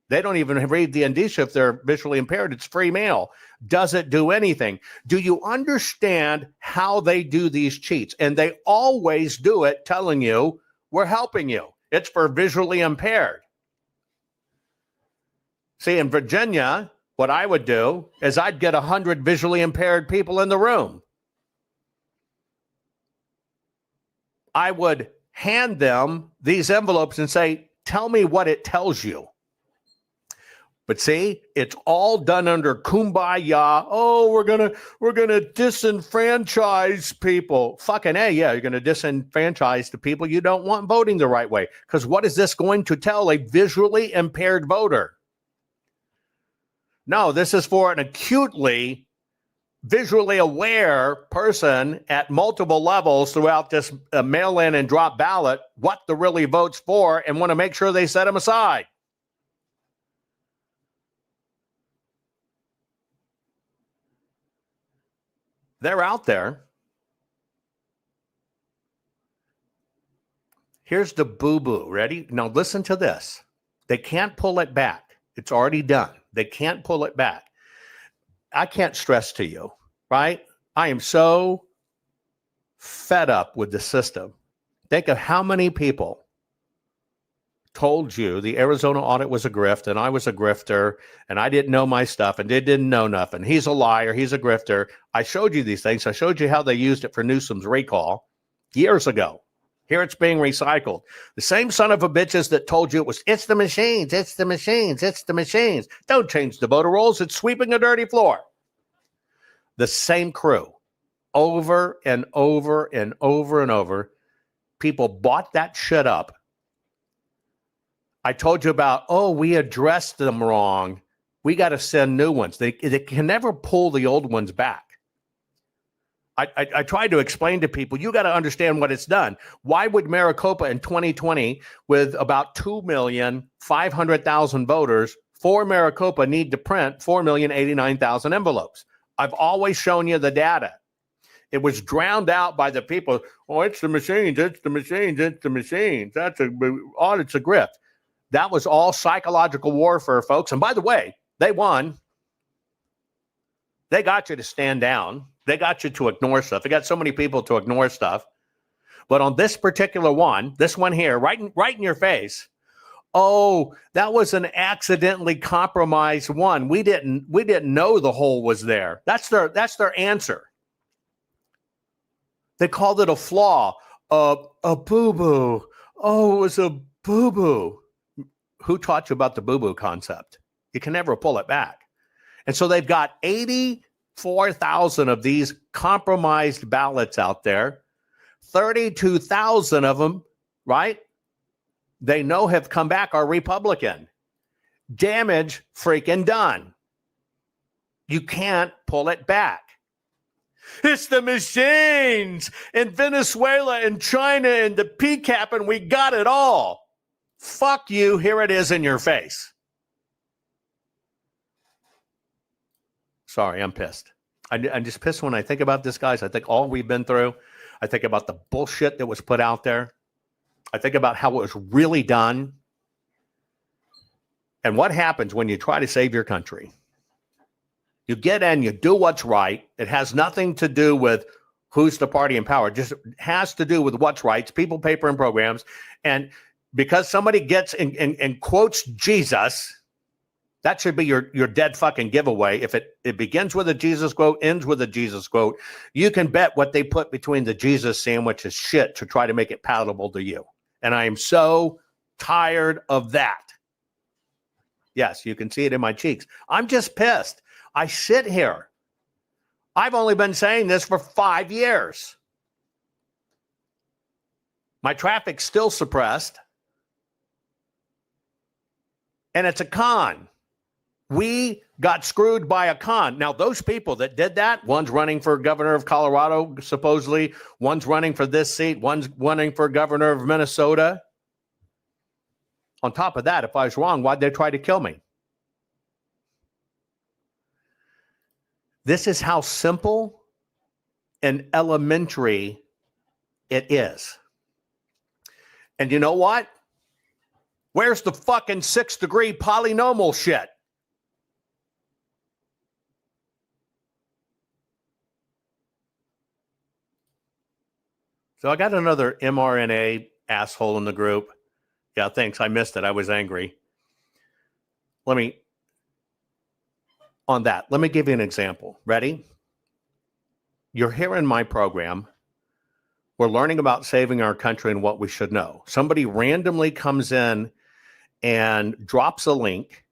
They don't even read the indicia if they're visually impaired. It's free mail. Does it do anything? Do you understand how they do these cheats? And they always do it telling you, we're helping you. It's for visually impaired. See, in Virginia, what I would do is I'd get 100 visually impaired people in the room. I would hand them these envelopes and say, tell me what it tells you. But see, it's all done under kumbaya. Oh, we're gonna disenfranchise people. Fucking A, yeah, you're gonna disenfranchise the people you don't want voting the right way. Because what is this going to tell a visually impaired voter? No, this is for an acutely visually aware person at multiple levels throughout this mail-in and drop ballot, what the really vote's for, and want to make sure they set them aside. They're out there. Here's the boo-boo. Ready? Now listen to this. They can't pull it back. It's already done. They can't pull it back. I can't stress to you, right? I am so fed up with the system. Think of how many people told you the Arizona audit was a grift and I was a grifter and I didn't know my stuff and they didn't know nothing. He's a liar. He's a grifter. I showed you these things. I showed you how they used it for Newsom's recall years ago. Here it's being recycled. The same son of a bitches that told you it's the machines, it's the machines, it's the machines. Don't change the voter rolls. It's sweeping a dirty floor. The same crew over and over and over and over. People bought that shit up. I told you about, we addressed them wrong. We got to send new ones. They can never pull the old ones back. I tried to explain to people, you got to understand what it's done. Why would Maricopa in 2020, with about 2,500,000 voters, for Maricopa need to print 4,089,000 envelopes? I've always shown you the data. It was drowned out by the people. Oh, it's the machines, it's the machines, it's the machines. Audit's a grift. That was all psychological warfare, folks. And by the way, they won. They got you to stand down. They got you to ignore stuff. They got so many people to ignore stuff. But on this particular one, this one here, right in your face, that was an accidentally compromised one. We didn't know the hole was there. That's their answer. They called it a flaw, a boo-boo. Oh, it was a boo-boo. Who taught you about the boo-boo concept? You can never pull it back. And so they've got 84,000 of these compromised ballots out there. 32,000 of them, right? They know have come back are Republican. Damage freaking done. You can't pull it back. It's the machines in Venezuela and China and the PCAP, and we got it all. Fuck you. Here it is in your face. Sorry, I'm pissed. I'm just pissed when I think about this, guys. I think all we've been through. I think about the bullshit that was put out there. I think about how it was really done. And what happens when you try to save your country? You get in, you do what's right. It has nothing to do with who's the party in power. It just has to do with what's right. It's people, paper, and programs. And because somebody gets and quotes Jesus, that should be your dead fucking giveaway. If it begins with a Jesus quote, ends with a Jesus quote, you can bet what they put between the Jesus sandwich is shit to try to make it palatable to you. And I am so tired of that. Yes, you can see it in my cheeks. I'm just pissed. I sit here. I've only been saying this for 5 years. My traffic's still suppressed. And it's a con. We got screwed by a con. Now, those people that did that, one's running for governor of Colorado, supposedly. One's running for this seat. One's running for governor of Minnesota. On top of that, if I was wrong, why'd they try to kill me? This is how simple and elementary it is. And you know what? Where's the fucking 6-degree polynomial shit? So I got another mRNA asshole in the group. Yeah, thanks. I missed it. I was angry. Let me give you an example. Ready? You're here in my program. We're learning about saving our country and what we should know. Somebody randomly comes in and drops a link.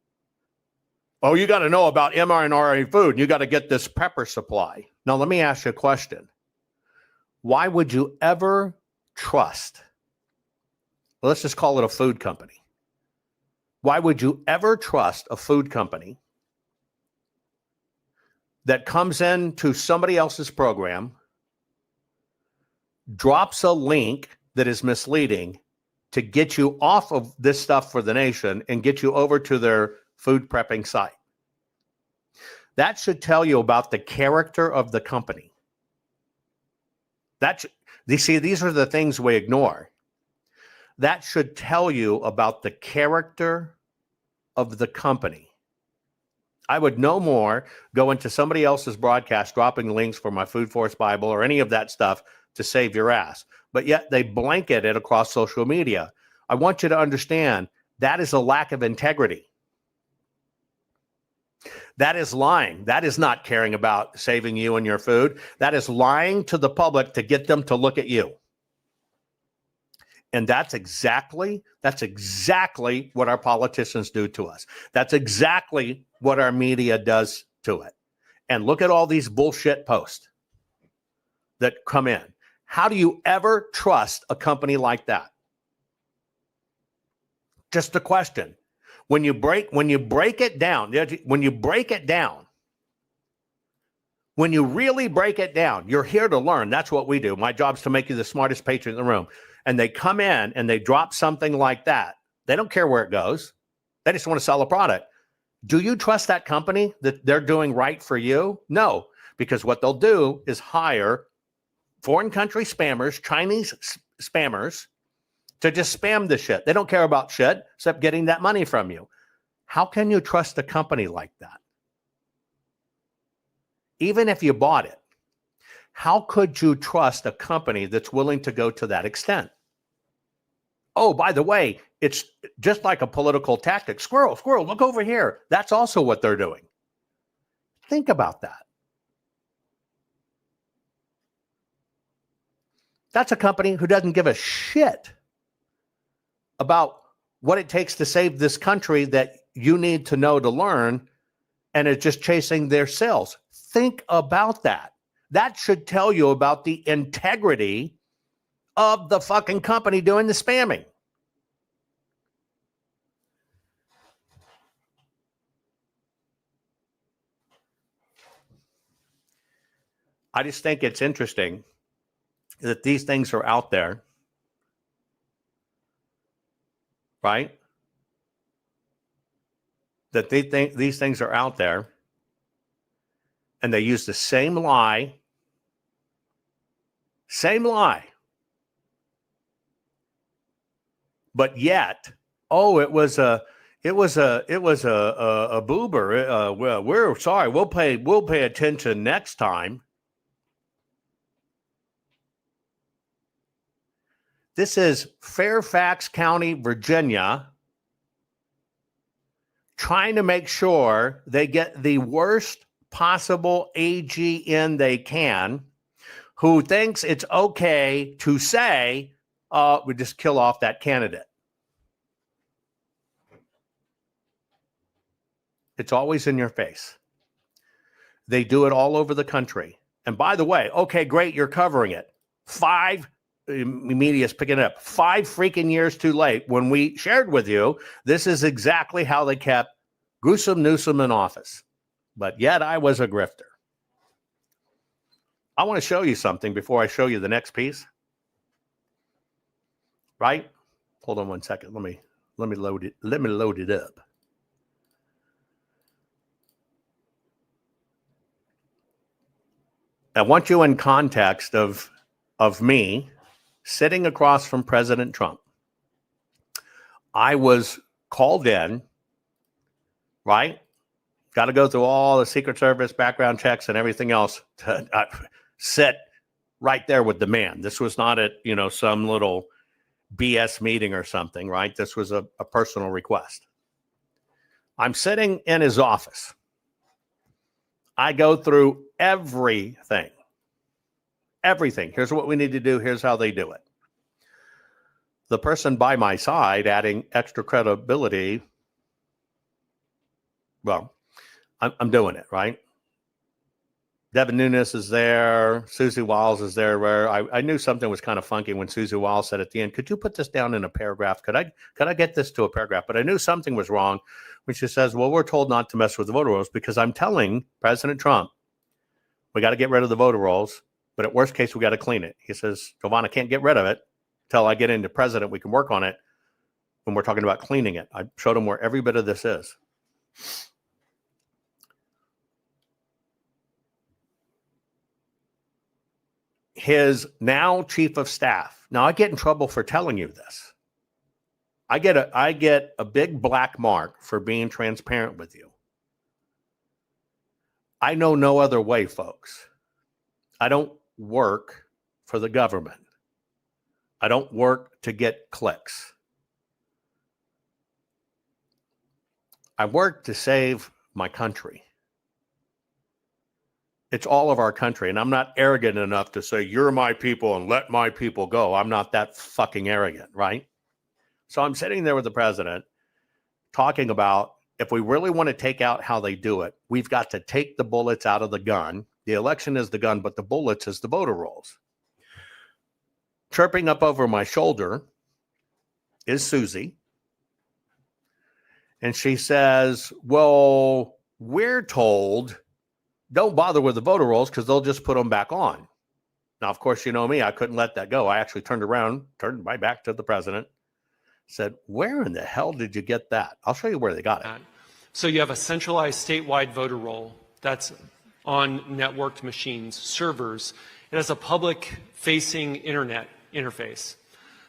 Oh, you got to know about mRNA food. You got to get this pepper supply. Now, let me ask you a question. Why would you ever trust? Let's just call it a food company. Why would you ever trust a food company that comes into somebody else's program, drops a link that is misleading to get you off of this stuff for the nation and get you over to their food prepping site? That should tell you about the character of the company. These are the things we ignore. That should tell you about the character of the company. I would no more go into somebody else's broadcast dropping links for my Food Force Bible or any of that stuff to save your ass. But yet they blanket it across social media. I want you to understand that is a lack of integrity. That is lying. That is not caring about saving you and your food. That is lying to the public to get them to look at you. And that's exactly what our politicians do to us. That's exactly what our media does to it. And look at all these bullshit posts that come in. How do you ever trust a company like that? Just a question. When you break it down, when you really break it down, you're here to learn. That's what we do. My job's to make you the smartest patron in the room. And they come in and they drop something like that. They don't care where it goes. They just want to sell a product. Do you trust that company that they're doing right for you? No, because what they'll do is hire foreign country spammers, Chinese spammers, to just spam the shit. They don't care about shit except getting that money from you. How can you trust a company like that? Even if you bought it, how could you trust a company that's willing to go to that extent? Oh, by the way, it's just like a political tactic. Squirrel, look over here. That's also what they're doing. Think about that. That's a company who doesn't give a shit about what it takes to save this country that you need to know to learn, and is just chasing their sales. Think about that. That should tell you about the integrity of the fucking company doing the spamming. I just think it's interesting that these things are out there, right? That they think these things are out there, and they use the same lie, but yet, oh, it was a boober. Well, we're sorry. We'll pay attention next time. This is Fairfax County, Virginia, trying to make sure they get the worst possible AG in they can, who thinks it's okay to say, we just kill off that candidate. It's always in your face. They do it all over the country. And by the way, okay, great, you're covering it. Media's picking it up. 5 freaking years too late. When we shared with you, this is exactly how they kept Newsom in office. But yet I was a grifter. I want to show you something before I show you the next piece. Right? Hold on one second. Let me load it. Let me load it up. I want you in context of me sitting across from President Trump. I was called in, right? Got to go through all the Secret Service background checks and everything else to sit right there with the man. This was not at, some little BS meeting or something, right? This was a personal request. I'm sitting in his office. I go through everything. Here's what we need to do. Here's how they do it. The person by my side, adding extra credibility, well, I'm doing it, right? Devin Nunes is there. Susie Wiles is there. Where I knew something was kind of funky when Susie Wiles said at the end, could you put this down in a paragraph? Could I get this to a paragraph? But I knew something was wrong when she says, well, we're told not to mess with the voter rolls because I'm telling President Trump, we got to get rid of the voter rolls, but at worst case, we got to clean it. He says, Jovan, I can't get rid of it until I get into president. We can work on it when we're talking about cleaning it. I showed him where every bit of this is. His now chief of staff. Now I get in trouble for telling you this. I get a big black mark for being transparent with you. I know no other way, folks. I don't work for the government. I don't work to get clicks. I work to save my country. It's all of our country. And I'm not arrogant enough to say, you're my people and let my people go. I'm not that fucking arrogant, right? So I'm sitting there with the president talking about if we really want to take out how they do it, we've got to take the bullets out of the gun. The election is the gun, but the bullets is the voter rolls. Chirping up over my shoulder is Susie. And she says, well, we're told don't bother with the voter rolls because they'll just put them back on. Now, of course, you know me, I couldn't let that go. I actually turned around, turned my back to the president, said, where in the hell did you get that? I'll show you where they got it. So you have a centralized statewide voter roll that's on networked machines, servers. It has a public-facing internet interface.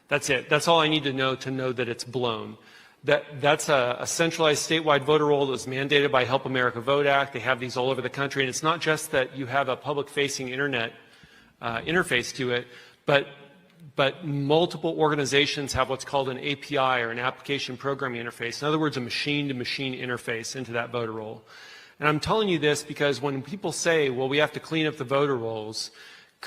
That's it. That's all I need to know that it's blown. That's a centralized statewide voter roll that was mandated by Help America Vote Act. They have these all over the country. And it's not just that you have a public-facing internet interface to it, but multiple organizations have what's called an API, or an application programming interface. In other words, a machine-to-machine interface into that voter roll. And I'm telling you this because when people say, well, we have to clean up the voter rolls,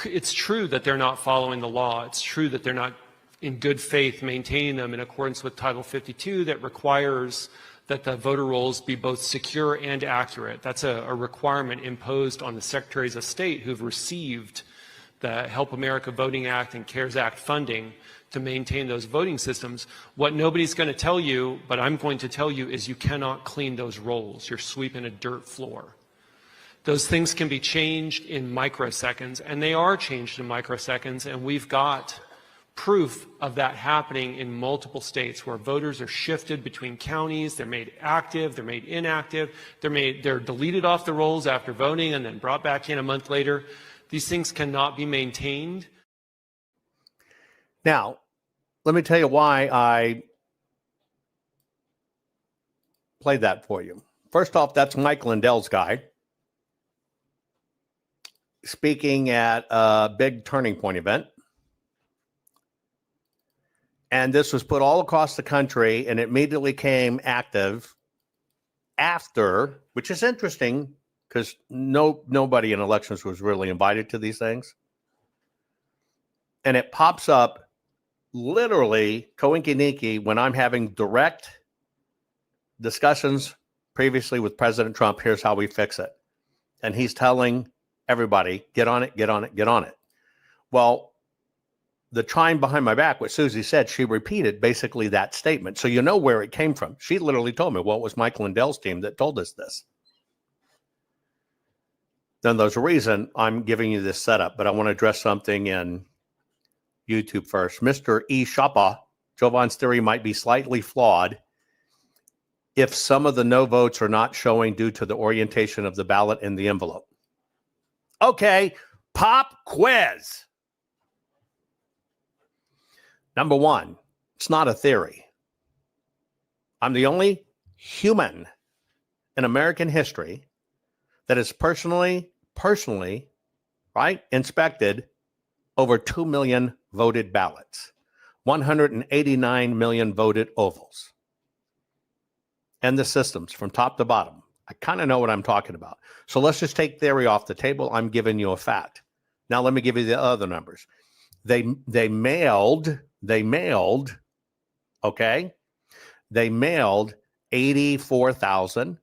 it's true that they're not following the law. It's true that they're not in good faith maintaining them in accordance with Title 52 that requires that the voter rolls be both secure and accurate. That's a requirement imposed on the secretaries of state who've received the Help America Voting Act and CARES Act funding to maintain those voting systems. What nobody's going to tell you, but I'm going to tell you, is you cannot clean those rolls. You're sweeping a dirt floor. Those things can be changed in microseconds, and they are changed in microseconds, and we've got proof of that happening in multiple states where voters are shifted between counties, they're made active, they're made inactive, they're deleted off the rolls after voting and then brought back in a month later. These things cannot be maintained. Now, let me tell you why I played that for you. First off, that's Mike Lindell's guy speaking at a big Turning Point event. And this was put all across the country and it immediately came active after, which is interesting because nobody in elections was really invited to these things. And it pops up literally coinky-dinky when I'm having direct discussions previously with President Trump. Here's how we fix it. And he's telling everybody, get on it, get on it, get on it. Well, the chime behind my back, what Susie said, she repeated basically that statement. So you know where it came from. She literally told me, well, it was Mike Lindell's team that told us this. Then there's a reason I'm giving you this setup, but I want to address something in YouTube first. Mr. E. Shapa, Jovan's theory might be slightly flawed if some of the no votes are not showing due to the orientation of the ballot in the envelope. Okay, pop quiz. Number one, it's not a theory. I'm the only human in American history that has personally, right, inspected over 2 million voted ballots, 189 million voted ovals, and the systems from top to bottom. I kind of know what I'm talking about. So let's just take theory off the table. I'm giving you a fact. Now let me give you the other numbers. They mailed, okay? They mailed 84,000,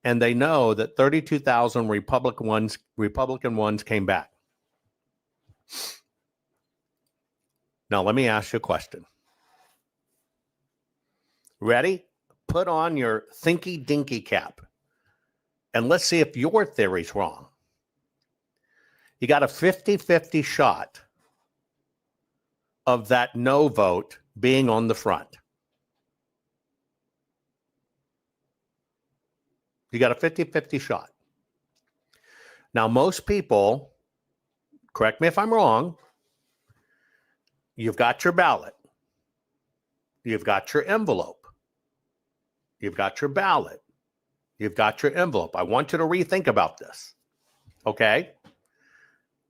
and they know that 32,000 Republican ones came back. Now, let me ask you a question. Ready? Put on your thinky dinky cap, and let's see if your theory's wrong. You got a 50-50 shot of that no vote being on the front. You got a 50-50 shot. Now, most people, correct me if I'm wrong, you've got your ballot. You've got your envelope. You've got your ballot. You've got your envelope. I want you to rethink about this. Okay?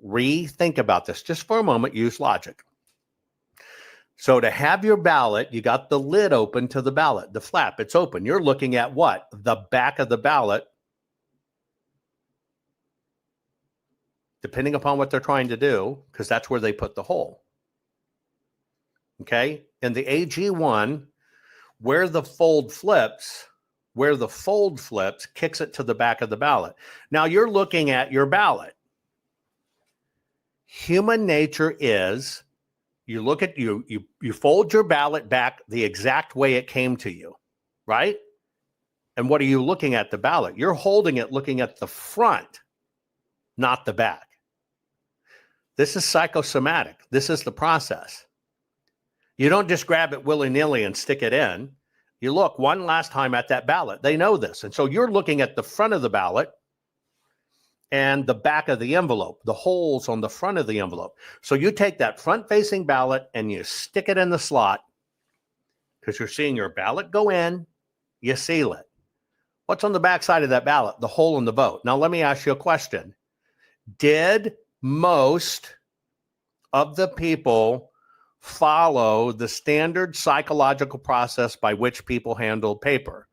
Rethink about this. Just for a moment, use logic. So to have your ballot, you got the lid open to the ballot, the flap, it's open. You're looking at what? The back of the ballot, depending upon what they're trying to do, because that's where they put the hole. Okay? In the AG1, where the fold flips, kicks it to the back of the ballot. Now you're looking at your ballot. Human nature is, you look at you fold your ballot back the exact way it came to you, right? And what are you looking at the ballot? You're holding it looking at the front, not the back. This is psychosomatic. This is the process. You don't just grab it willy-nilly and stick it in. You look one last time at that ballot. They know this. And so you're looking at the front of the ballot and the back of the envelope, the holes on the front of the envelope. So you take that front-facing ballot and you stick it in the slot because you're seeing your ballot go in, you seal it. What's on the back side of that ballot? The hole in the vote. Now, let me ask you a question. Did most of the people follow the standard psychological process by which people handle paper?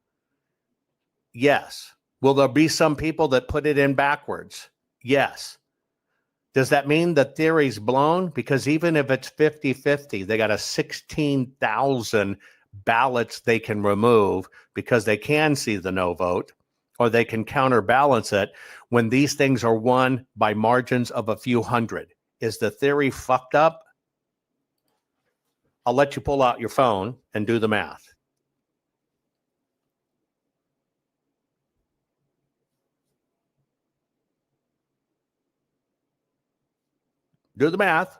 Yes. Will there be some people that put it in backwards? Yes. Does that mean the theory's blown? Because even if it's 50-50, they got a 16,000 ballots they can remove because they can see the no vote, or they can counterbalance it when these things are won by margins of a few hundred. Is the theory fucked up? I'll let you pull out your phone and do the math. Do the math.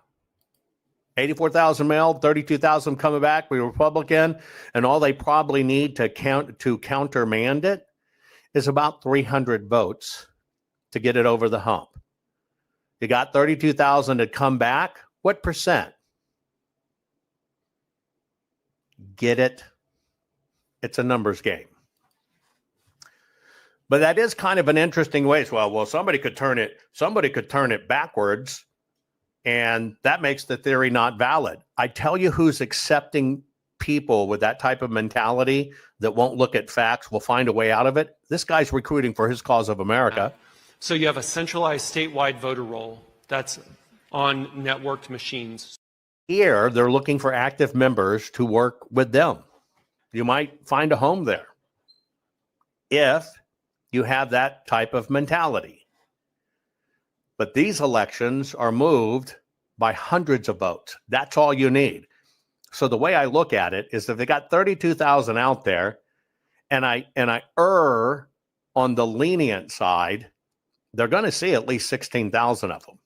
84,000 mail, 32,000 coming back, be Republican, and all they probably need to countermand it is about 300 votes to get it over the hump. You got 32,000 to come back. What percent? Get it? It's a numbers game. But that is kind of an interesting way. Well, somebody could turn it backwards, and that makes the theory not valid. I tell you who's accepting people with that type of mentality that won't look at facts, will find a way out of it. This guy's recruiting for his cause of America. So you have a centralized statewide voter roll that's on networked machines. Here, they're looking for active members to work with them. You might find a home there if you have that type of mentality. But these elections are moved by hundreds of votes. That's all you need. So the way I look at it is if they got 32,000 out there, and I err on the lenient side, they're going to see at least 16,000 of them.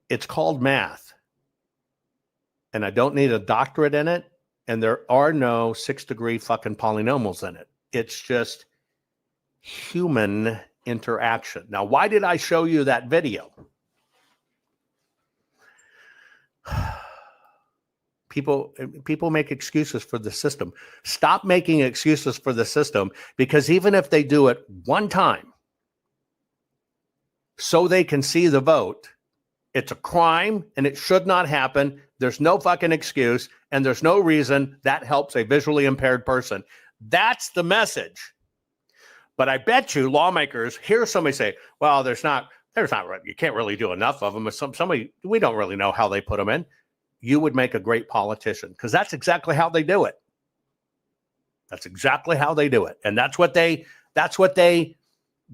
It's called math. And I don't need a doctorate in it. And there are no 6-degree fucking polynomials in it. It's just human interaction. Now, why did I show you that video? People make excuses for the system. Stop making excuses for the system, because even if they do it one time so they can see the vote, it's a crime and it should not happen. There's no fucking excuse, and there's no reason that helps a visually impaired person. That's the message. But I bet you lawmakers hear somebody say, well, there's not, you can't really do enough of them. Somebody, we don't really know how they put them in. You would make a great politician, because that's exactly how they do it. That's exactly how they do it. And that's what they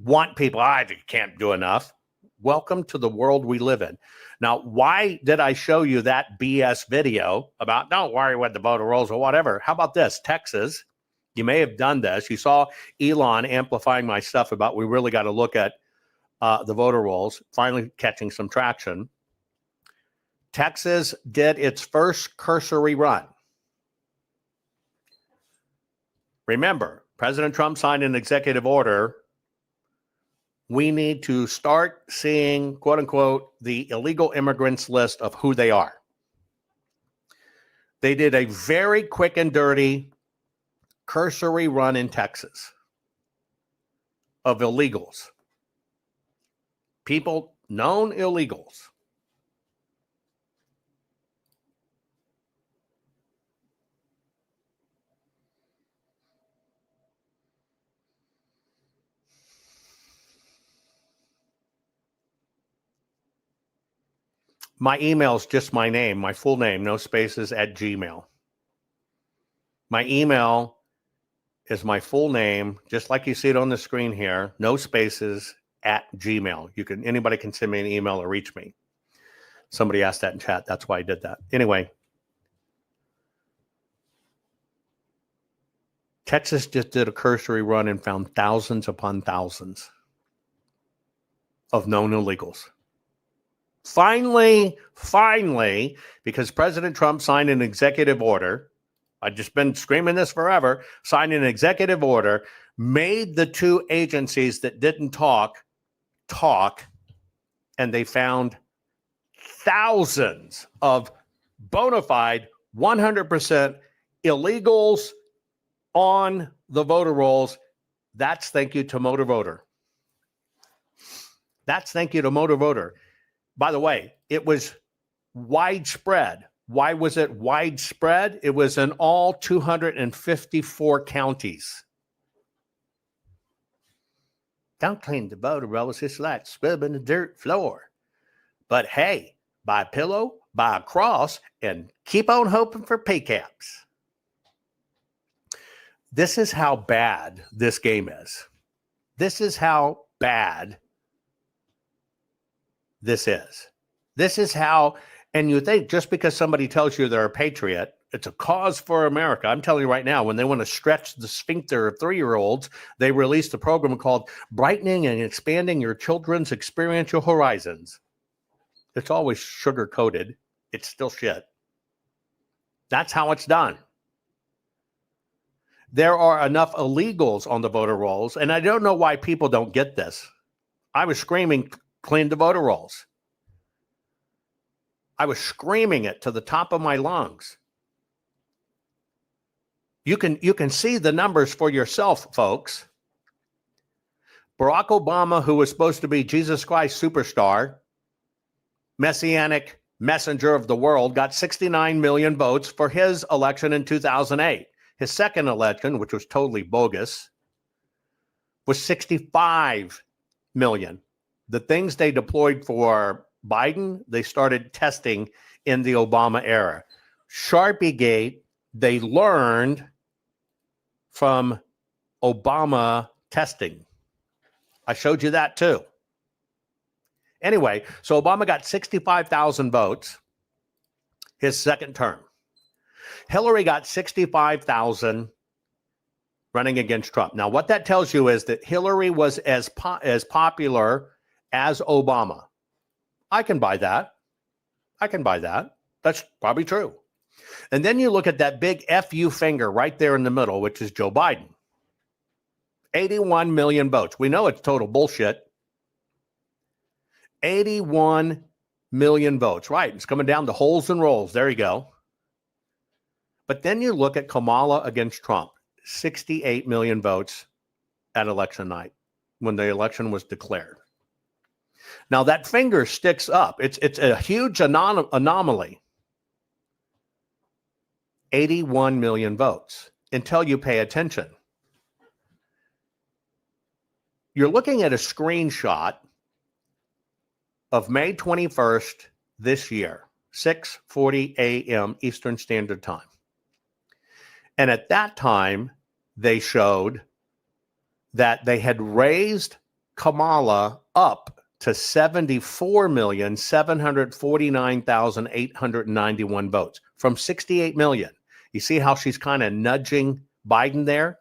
want people. You can't do enough. Welcome to the world we live in. Now, why did I show you that BS video about don't worry with the voter rolls or whatever? How about this? Texas, you may have done this. You saw Elon amplifying my stuff about we really got to look at the voter rolls, finally catching some traction. Texas did its first cursory run. Remember, President Trump signed an executive order. We need to start seeing, quote unquote, the illegal immigrants list of who they are. They did a very quick and dirty cursory run in Texas of illegals. People, known illegals. My email is just my name, my full name, no spaces, @Gmail. My email is my full name, just like you see it on the screen here, no spaces, @Gmail. Anybody can send me an email or reach me. Somebody asked that in chat. That's why I did that. Anyway, Texas just did a cursory run and found thousands upon thousands of known illegals. Finally, because President Trump signed an executive order, I've just been screaming this forever, signed an executive order, made the two agencies that didn't talk, and they found thousands of bona fide 100% illegals on the voter rolls. That's thank you to Motor Voter. That's thank you to Motor Voter. By the way, it was widespread. Why was it widespread? It was in all 254 counties. Don't clean the voter rolls. It's like scrubbing the dirt floor. But hey, buy a pillow, buy a cross, and keep on hoping for PCAPs. This is how bad this game is. This is how bad this is. This is how, and you think just because somebody tells you they're a patriot It's a cause for America. I'm telling you right now, when they want to stretch the sphincter of 3-year-olds, they released a program called Brightening and Expanding Your Children's Experiential Horizons. It's always sugar-coated. It's still shit. That's how it's done. There are enough illegals on the voter rolls, and I don't know why people don't get this. I was screaming, clean the voter rolls. I was screaming it to the top of my lungs. You can see the numbers for yourself, folks. Barack Obama, who was supposed to be Jesus Christ superstar, messianic messenger of the world, got 69 million votes for his election in 2008. His second election, which was totally bogus, was 65 million. The things they deployed for Biden, they started testing in the Obama era. Sharpie Gate, they learned from Obama testing. I showed you that too. Anyway, so Obama got 65,000 votes his second term. Hillary got 65,000 running against Trump. Now, what that tells you is that Hillary was as popular as Obama. I can buy that. That's probably true. And then you look at that big FU finger right there in the middle, which is Joe Biden. 81 million votes. We know it's total bullshit. 81 million votes. Right. It's coming down to holes and rolls. There you go. But then you look at Kamala against Trump. 68 million votes at election night when the election was declared. Now that finger sticks up. It's a huge anomaly. 81 million votes until you pay attention. You're looking at a screenshot of May 21st this year, 6:40 a.m. Eastern Standard Time. And at that time, they showed that they had raised Kamala up to 74,749,891 votes from 68 million. You see how she's kind of nudging Biden there?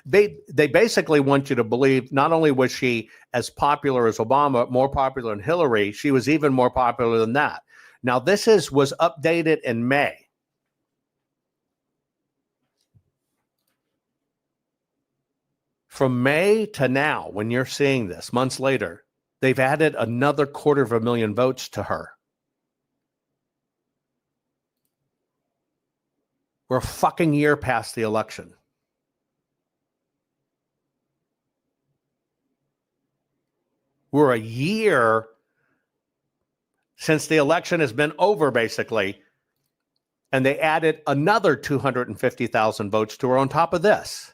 They basically want you to believe not only was she as popular as Obama, more popular than Hillary, she was even more popular than that. Now, this was updated in May. From May to now, when you're seeing this, months later, they've added another 250,000 votes to her. We're a fucking year past the election. We're a year since the election has been over, basically, and they added another 250,000 votes to her on top of this.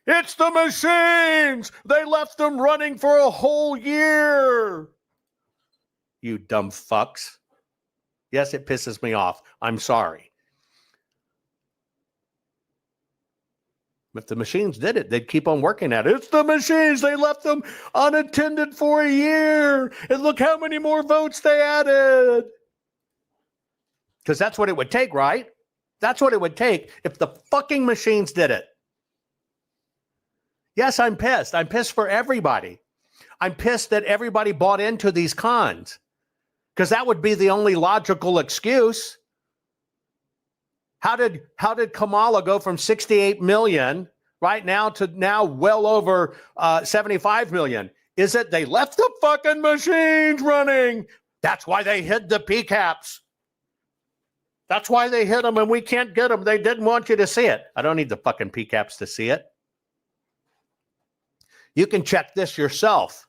It's the machines! They left them running for a whole year! You dumb fucks. Yes, it pisses me off. I'm sorry. If the machines did it, they'd keep on working at it. It's the machines. They left them unattended for a year. And look how many more votes they added. Because that's what it would take, right? That's what it would take if the fucking machines did it. Yes, I'm pissed. I'm pissed for everybody. I'm pissed that everybody bought into these cons. Because that would be the only logical excuse. How did Kamala go from 68 million right now to now well over 75 million? Is it they left the fucking machines running? That's why they hid the PCAPs. That's why they hid them and we can't get them. They didn't want you to see it. I don't need the fucking PCAPs to see it. You can check this yourself.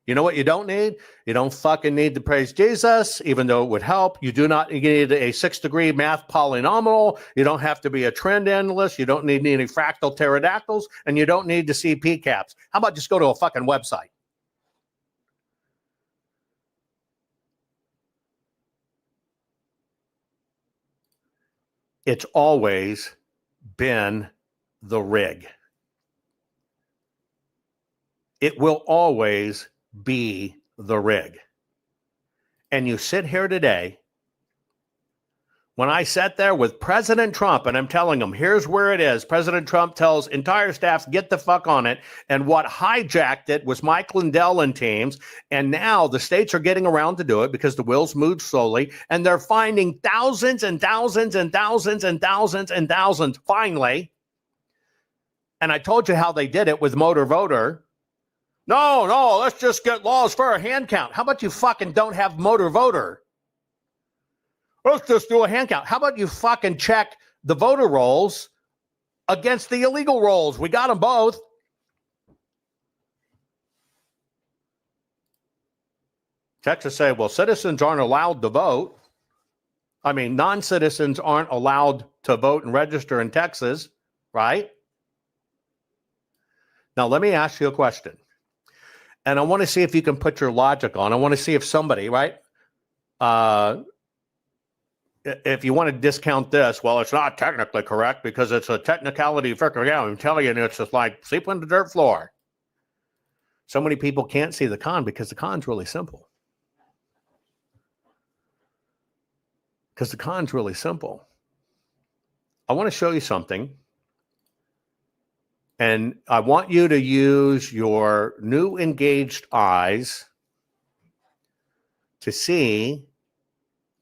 You know what you don't need? You don't fucking need to praise Jesus, even though it would help. You do not need a 6-degree math polynomial. You don't have to be a trend analyst. You don't need any fractal pterodactyls, and you don't need to see PCAPs. How about just go to a fucking website? It's always been the rig. It will always be the rig. And you sit here today, when I sat there with President Trump and I'm telling him, here's where it is. President Trump tells entire staff, get the fuck on it. And what hijacked it was Mike Lindell and teams. And now the states are getting around to do it because the wheels move slowly. And they're finding thousands and thousands and thousands and thousands and thousands finally. And I told you how they did it with motor voter. No, let's just get laws for a hand count. How about you fucking don't have motor voter? Let's just do a hand count. How about you fucking check the voter rolls against the illegal rolls? We got them both. Texas say, well, citizens aren't allowed to vote. I mean, non-citizens aren't allowed to vote and register in Texas, right? Now, let me ask you a question. And I want to see if you can put your logic on. I want to see if somebody, right? If you want to discount this, well, it's not technically correct because it's a technicality. Yeah, I'm telling you, it's just like sleep on the dirt floor. So many people can't see the con because the con's really simple. I want to show you something. And I want you to use your new engaged eyes to see,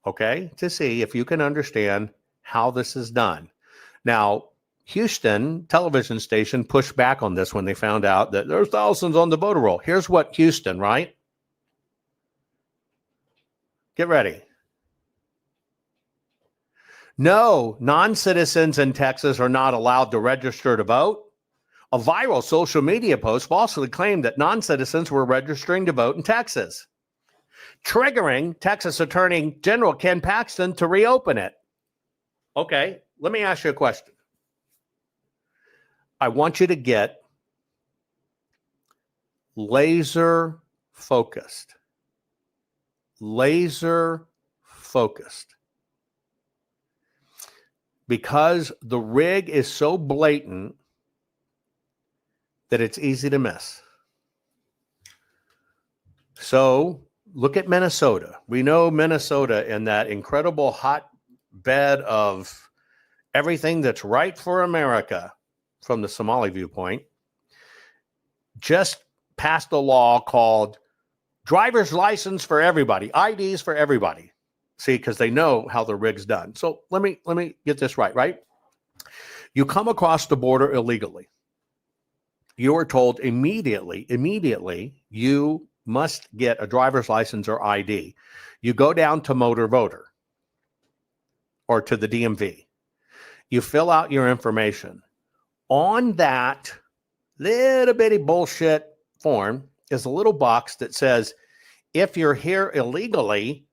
to see if you can understand how this is done. Now, Houston television station pushed back on this when they found out that there's thousands on the voter roll. Here's what Houston, right? Get ready. No, non-citizens in Texas are not allowed to register to vote. A viral social media post falsely claimed that non-citizens were registering to vote in Texas, triggering Texas Attorney General Ken Paxton to reopen it. Okay, let me ask you a question. I want you to get laser focused. Because the rig is so blatant that it's easy to miss. So look at Minnesota. We know Minnesota in that incredible hotbed of everything that's right for America from the Somali viewpoint, just passed a law called driver's license for everybody, IDs for everybody. See, because they know how the rig's done. So let me get this right? You come across the border illegally. You are told immediately, you must get a driver's license or ID. You go down to motor voter or to the DMV. You fill out your information. On that little bitty bullshit form is a little box that says, if you're here illegally,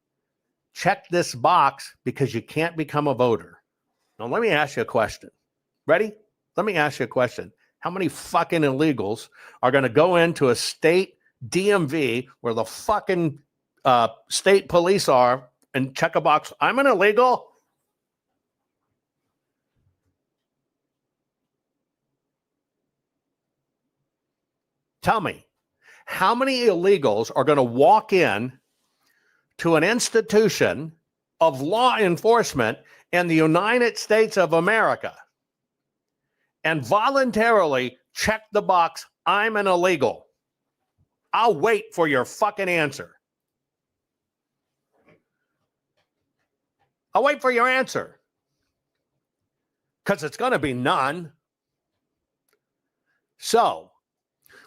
check this box because you can't become a voter. Now, let me ask you a question. Ready? Let me ask you a question. How many fucking illegals are going to go into a state DMV where the fucking state police are and check a box? I'm an illegal. Tell me, how many illegals are going to walk in to an institution of law enforcement in the United States of America and voluntarily check the box, I'm an illegal? I'll wait for your fucking answer. I'll wait for your answer. Because it's going to be none. So,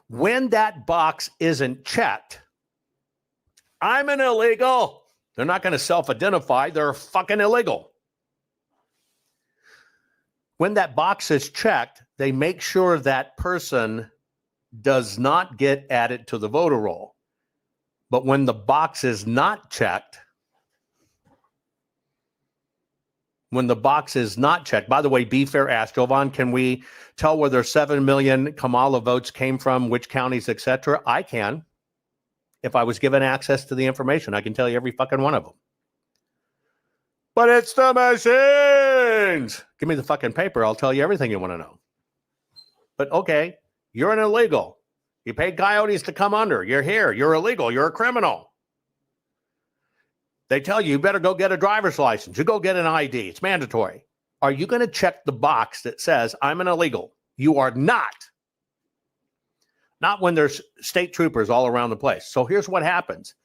when that box isn't checked, I'm an illegal. They're not going to self-identify. They're fucking illegal. When that box is checked, they make sure that person does not get added to the voter roll. But when the box is not checked, by the way, Be Fair asked, Jovan, can we tell where their 7 million Kamala votes came from, which counties, etc.? I can. If I was given access to the information, I can tell you every fucking one of them. But it's the machines. Give me the fucking paper. I'll tell you everything you want to know. But okay, you're an illegal. You paid coyotes to come under. You're here. You're illegal. You're a criminal. They tell you better go get a driver's license. You go get an ID. It's mandatory. Are you going to check the box that says, I'm an illegal? You are not. Not when there's state troopers all around the place. So here's what happens.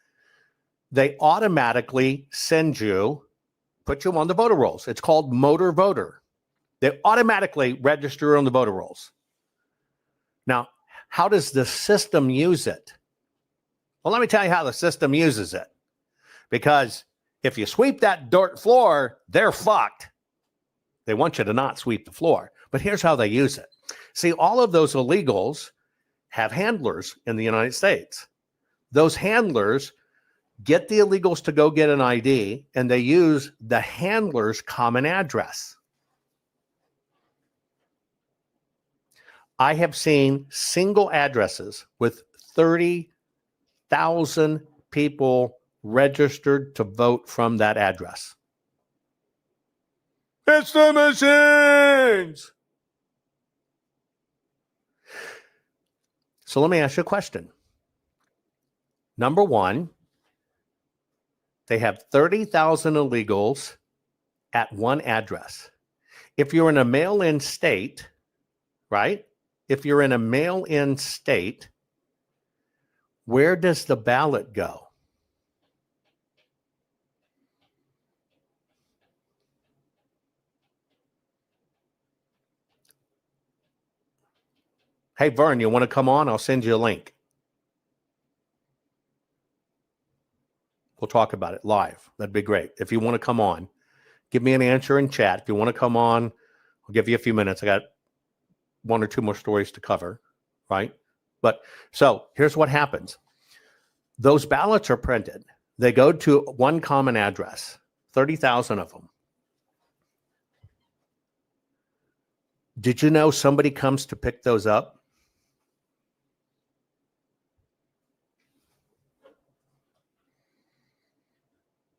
They automatically send you, put you on the voter rolls. It's called motor voter. They automatically register on the voter rolls. Now, how does the system use it? Well, let me tell you how the system uses it. Because if you sweep that dirt floor, they're fucked. They want you to not sweep the floor. But here's how they use it. See, all of those illegals have handlers in the United States. Those handlers get the illegals to go get an ID, and they use the handler's common address. I have seen single addresses with 30,000 people registered to vote from that address. It's the machines. So let me ask you a question. Number one, they have 30,000 illegals at one address. If you're in a mail-in state, right? If you're in a mail-in state, where does the ballot go? Hey, Vern, you want to come on? I'll send you a link. We'll talk about it live. That'd be great. If you want to come on, give me an answer in chat. If you want to come on, I'll give you a few minutes. I got one or two more stories to cover, right? But so here's what happens. Those ballots are printed. They go to one common address, 30,000 of them. Did you know somebody comes to pick those up?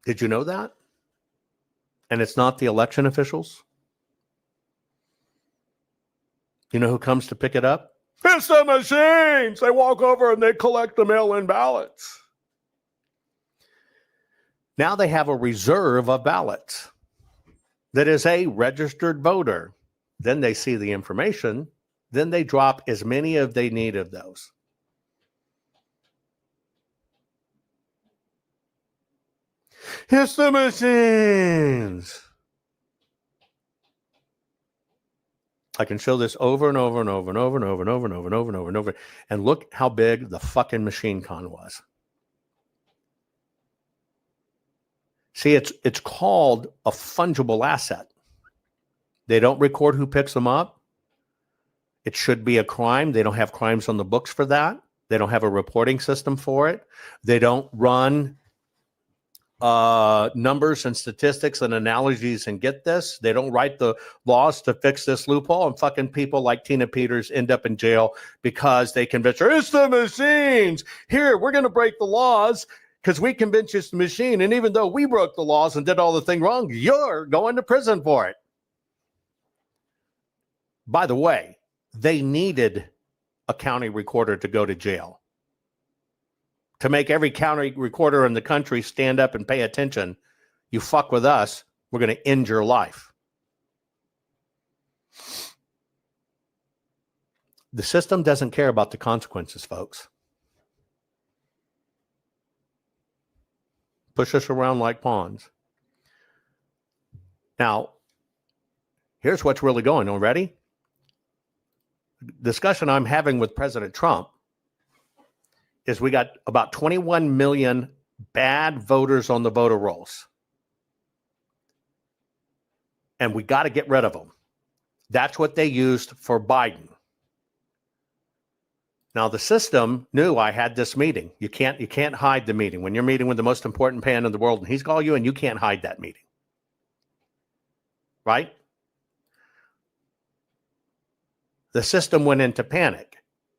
Did you know that? And it's not the election officials? You know who comes to pick it up? It's the machines. They walk over and they collect the mail-in ballots. Now they have a reserve of ballots that is a registered voter. Then they see the information. Then they drop as many as they need of those. It's the machines. I can show this over and over and over and over and over and over and over and over and over and over. And look how big the fucking machine con was. See, it's called a fungible asset. They don't record who picks them up. It should be a crime. They don't have crimes on the books for that. They don't have a reporting system for it. They don't run numbers and statistics and analogies and get this. They don't write the laws to fix this loophole, and fucking people like Tina Peters end up in jail because they convince her, it's the machines. Here, we're going to break the laws because we convinced you it's the machine. And even though we broke the laws and did all the thing wrong, you're going to prison for it. By the way, they needed a county recorder to go to jail. To make every county recorder in the country stand up and pay attention. You fuck with us, we're going to end your life. The system doesn't care about the consequences, folks. Push us around like pawns. Now, here's what's really going on. Ready? Discussion I'm having with President Trump is we got about 21 million bad voters on the voter rolls. And we got to get rid of them. That's what they used for Biden. Now, the system knew I had this meeting. You can't hide the meeting. When you're meeting with the most important man in the world and he's calling you, and you can't hide that meeting. Right? The system went into panic.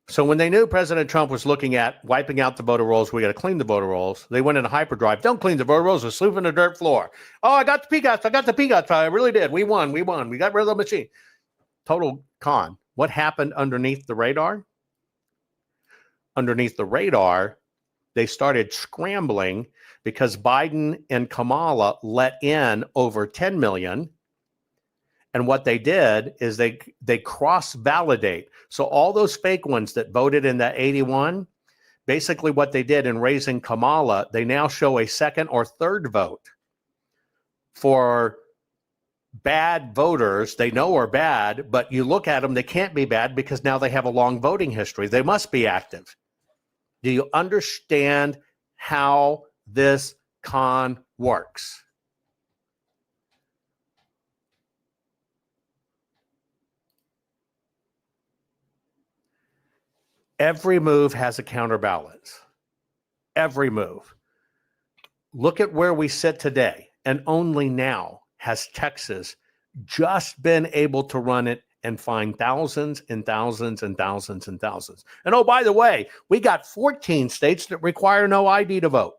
So when they knew President Trump was looking at wiping out the voter rolls, we got to clean the voter rolls, they went into hyperdrive. Don't clean the voter rolls, they're sweeping the dirt floor. Oh, I got the PGOTs. I really did. We won. We got rid of the machine. Total con. What happened underneath the radar? underneath the radar, they started scrambling because Biden and Kamala let in over 10 million. And what they did is they cross-validate. So all those fake ones that voted in that 81, basically what they did in raising Kamala, they now show a second or third vote for bad voters they know are bad, but you look at them, they can't be bad because now they have a long voting history. They must be active. Do you understand how this con works? Every move has a counterbalance. Every move. Look at where we sit today, and only now has Texas just been able to run it and find thousands and thousands and thousands and thousands. And oh, by the way, we got 14 states that require no ID to vote.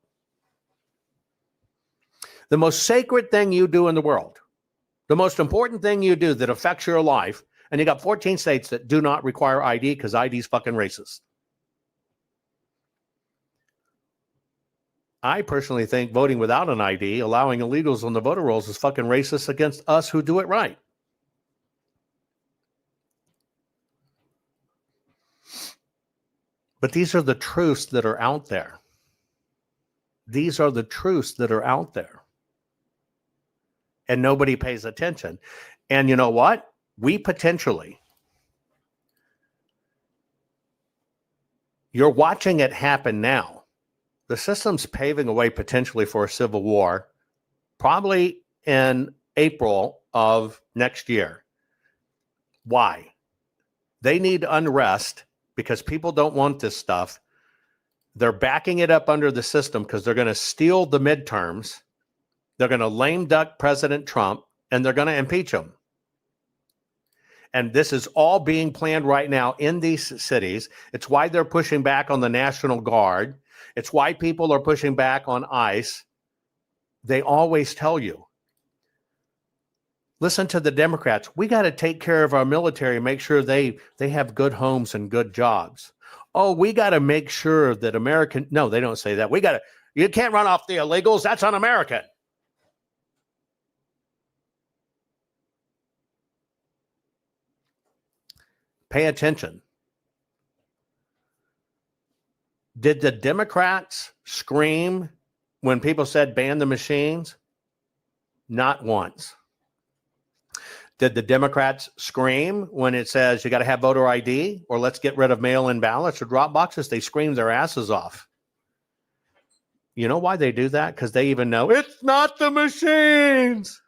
The most sacred thing you do in the world, the most important thing you do that affects your life, and you got 14 states that do not require ID because ID is fucking racist. I personally think voting without an ID, allowing illegals on the voter rolls, is fucking racist against us who do it right. But these are the truths that are out there. These are the truths that are out there. And nobody pays attention. And you know what? We potentially, you're watching it happen now. The system's paving a way potentially for a civil war, probably in April of next year. Why? They need unrest because people don't want this stuff. They're backing it up under the system because they're going to steal the midterms. They're going to lame duck President Trump, and they're going to impeach him. And this is all being planned right now in these cities. It's why they're pushing back on the National Guard. It's why people are pushing back on ICE. They always tell you, listen to the Democrats. We got to take care of our military, make sure they have good homes and good jobs. Oh, we got to make sure that no, they don't say that. You can't run off the illegals. That's un-American. Pay attention. Did the Democrats scream when people said ban the machines? Not once. Did the Democrats scream when it says you got to have voter ID or let's get rid of mail-in ballots or drop boxes? They screamed their asses off. You know why they do that? Because they even know it's not the machines.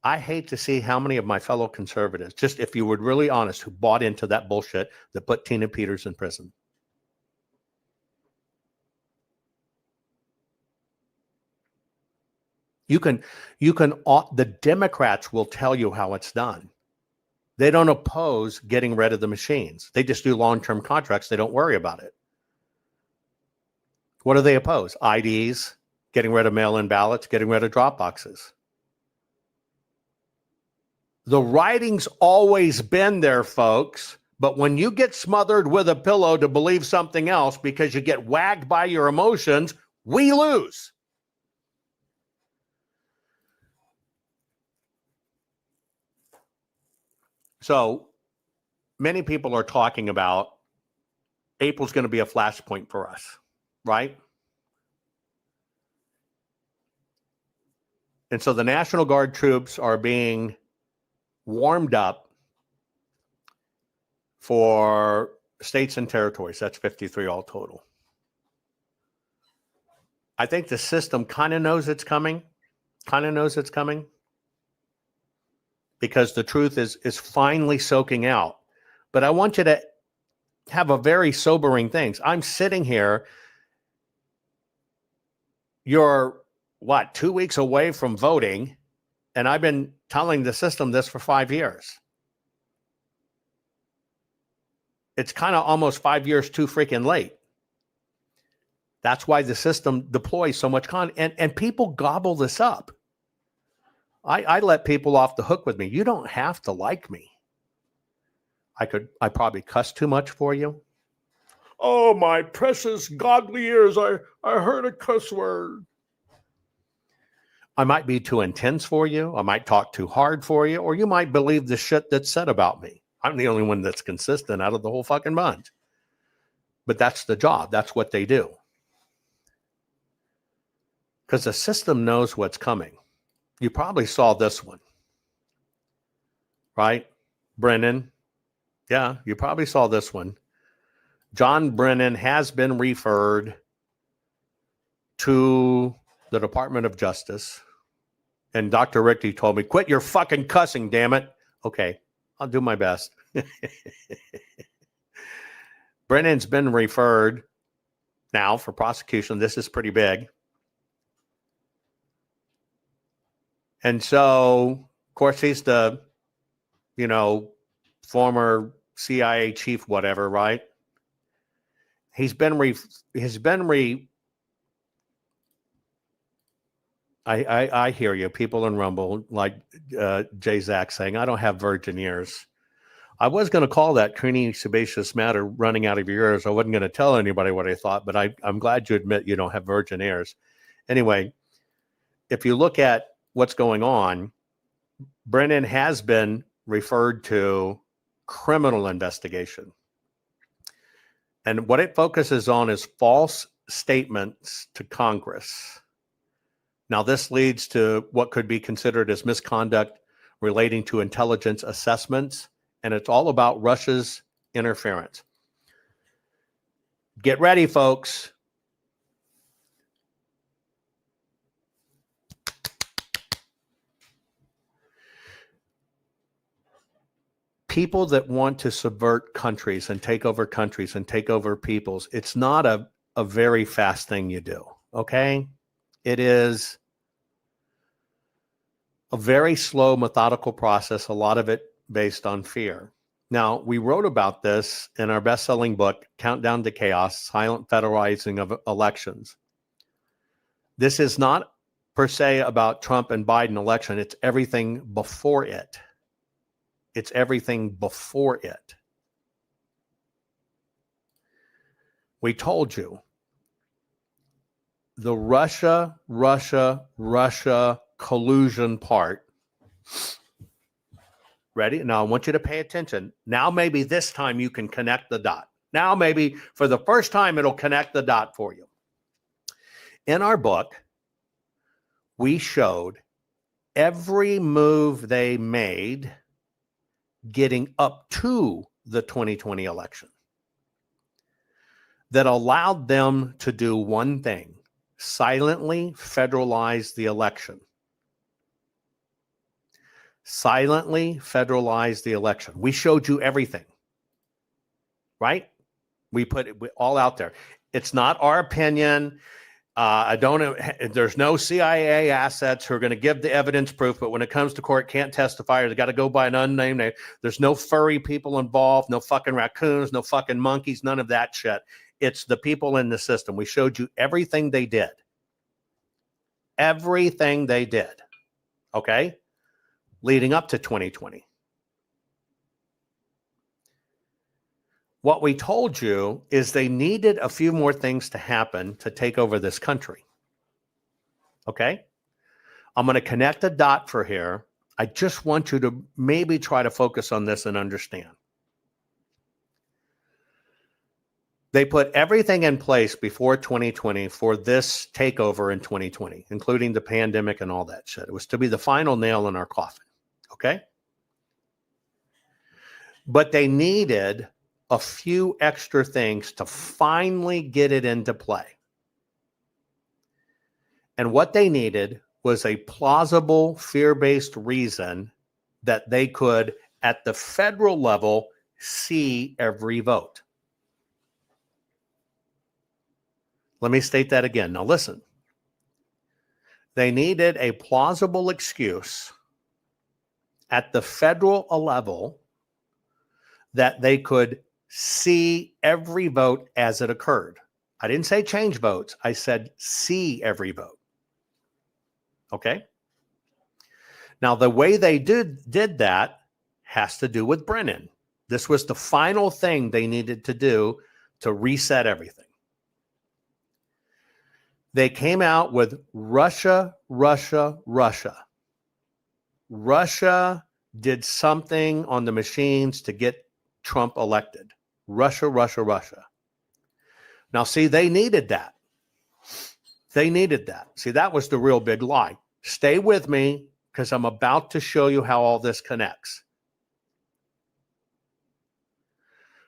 I hate to see how many of my fellow conservatives, just if you were really honest, who bought into that bullshit that put Tina Peters in prison. The Democrats will tell you how it's done. They don't oppose getting rid of the machines. They just do long-term contracts. They don't worry about it. What do they oppose? IDs, getting rid of mail-in ballots, getting rid of drop boxes. The writing's always been there, folks. But when you get smothered with a pillow to believe something else because you get wagged by your emotions, we lose. So many people are talking about April's going to be a flashpoint for us, right? And so the National Guard troops are being warmed up for states and territories. That's 53 all total. I think the system kind of knows it's coming, because the truth is finally soaking out. But I want you to have a very sobering thing. I'm sitting here. You're, 2 weeks away from voting, and I've been telling the system this for 5 years. It's kind of almost 5 years too freaking late. That's why the system deploys so much content, and people gobble this up. I let people off the hook with me. You don't have to like me. I probably cuss too much for you. Oh, my precious godly ears, I heard a cuss word. I might be too intense for you. I might talk too hard for you, or you might believe the shit that's said about me. I'm the only one that's consistent out of the whole fucking bunch. But that's the job. That's what they do. Because the system knows what's coming. You probably saw this one, right? Brennan. Yeah, you probably saw this one. John Brennan has been referred to the Department of Justice. And Dr. Richter told me, quit your fucking cussing, damn it. Okay, I'll do my best. Brennan's been referred now for prosecution. This is pretty big. And so, of course, he's the, former CIA chief, whatever, right? I hear you. People in Rumble, like Jay Zach saying, I don't have virgin ears. I was going to call that creamy, sebaceous matter running out of your ears. I wasn't going to tell anybody what I thought, but I'm glad you admit you don't have virgin ears. Anyway, if you look at what's going on, Brennan has been referred to criminal investigation. And what it focuses on is false statements to Congress. Now, this leads to what could be considered as misconduct relating to intelligence assessments, and it's all about Russia's interference. Get ready, folks. People that want to subvert countries and take over countries and take over peoples, it's not a very fast thing you do, okay? It is a very slow, methodical process, a lot of it based on fear. Now, we wrote about this in our best-selling book, Countdown to Chaos, Silent Federalizing of Elections. This is not per se about Trump and Biden election. It's everything before it. It's everything before it. We told you the Russia collusion part. Ready? Now I want you to pay attention. Now maybe this time you can connect the dot. Now maybe for the first time it'll connect the dot for you. In our book, we showed every move they made getting up to the 2020 election that allowed them to do one thing: silently federalize the election. Silently federalize the election. We showed you everything, right? We put it all out there. It's not our opinion. There's no CIA assets who are going to give the evidence proof, but when it comes to court, can't testify, or they got to go by an unnamed name. There's no furry people involved, no fucking raccoons, no fucking monkeys, none of that shit. It's the people in the system. We showed you everything they did. Everything they did. Okay? Leading up to 2020. What we told you is they needed a few more things to happen to take over this country. Okay? I'm going to connect a dot for here. I just want you to maybe try to focus on this and understand. They put everything in place before 2020 for this takeover in 2020, including the pandemic and all that shit. It was to be the final nail in our coffin. Okay? But they needed a few extra things to finally get it into play. And what they needed was a plausible, fear-based reason that they could, at the federal level, see every vote. Let me state that again. Now listen. They needed a plausible excuse at the federal level that they could see every vote as it occurred. I didn't say change votes. I said see every vote. Okay? Now, the way they did that has to do with Brennan. This was the final thing they needed to do to reset everything. They came out with Russia, Russia, Russia. Russia did something on the machines to get Trump elected. Russia, Russia, Russia. Now, see, they needed that. They needed that. See, that was the real big lie. Stay with me because I'm about to show you how all this connects.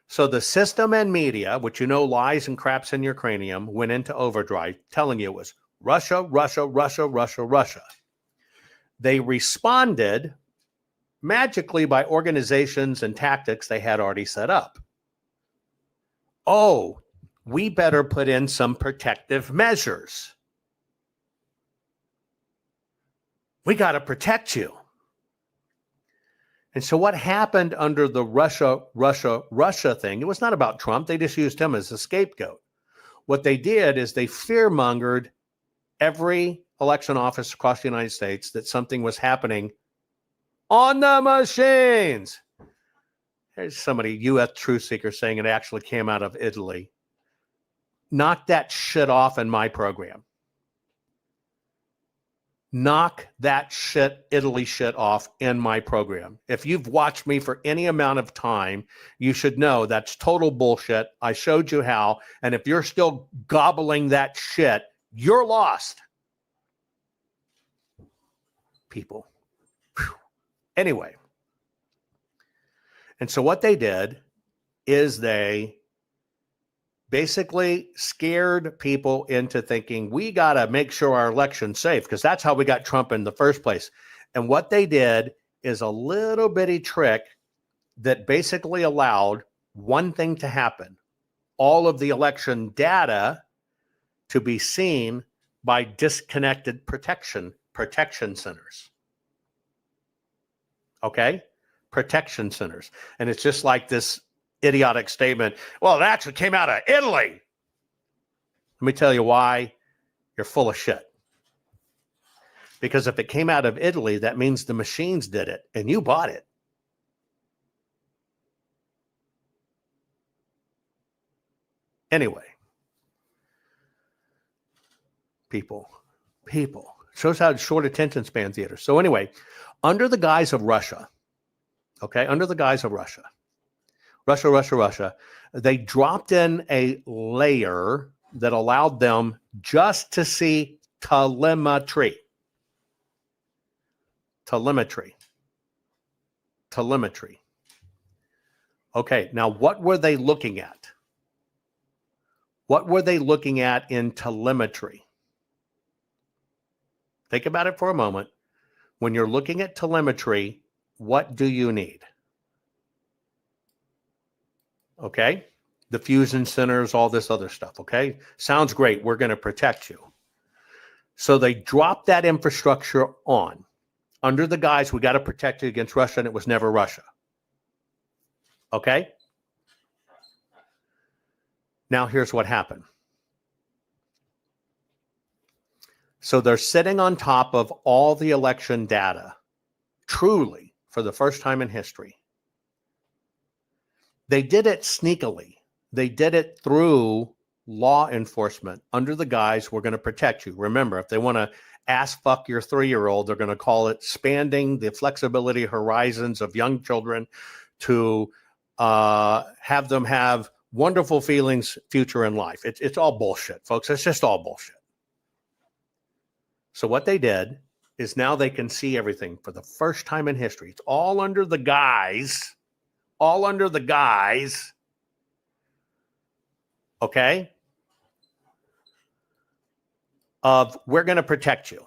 So the system and media, which you know lies and craps in your cranium, went into overdrive telling you it was Russia, Russia, Russia, Russia, Russia. They responded magically by organizations and tactics they had already set up. Oh, we better put in some protective measures. We got to protect you. And so what happened under the Russia, Russia, Russia thing, it was not about Trump. They just used him as a scapegoat. What they did is they fear-mongered every election office across the United States that something was happening on the machines. There's somebody, U.S. truth seeker, saying it actually came out of Italy. Knock that shit off in my program. Knock that shit, Italy shit off in my program. If you've watched me for any amount of time, you should know that's total bullshit. I showed you how. And if you're still gobbling that shit, you're lost. People. Whew. Anyway. And so what they did is they basically scared people into thinking we got to make sure our election's safe because that's how we got Trump in the first place. And what they did is a little bitty trick that basically allowed one thing to happen. All of the election data to be seen by disconnected protection centers. Okay? Protection centers. And it's just like this idiotic statement. Well, it actually came out of Italy. Let me tell you why you're full of shit. Because if it came out of Italy, that means the machines did it and you bought it. Anyway, people, shows how short attention span theater. So anyway, under the guise of Russia, Russia, they dropped in a layer that allowed them just to see telemetry. Okay, now what were they looking at? What were they looking at in telemetry? Think about it for a moment. When you're looking at telemetry, what do you need? Okay? The fusion centers, all this other stuff, okay? Sounds great. We're going to protect you. So they dropped that infrastructure on under the guise we got to protect you against Russia, and it was never Russia. Okay? Now here's what happened. So they're sitting on top of all the election data, truly, for the first time in history. They did it sneakily. They did it through law enforcement under the guise, we're going to protect you. Remember, if they want to ass fuck your 3-year-old, they're going to call it expanding the flexibility horizons of young children to have them have wonderful feelings, future in life. It's all bullshit, folks. It's just all bullshit. So what they did is now they can see everything for the first time in history. It's all under the guise, okay, of we're going to protect you.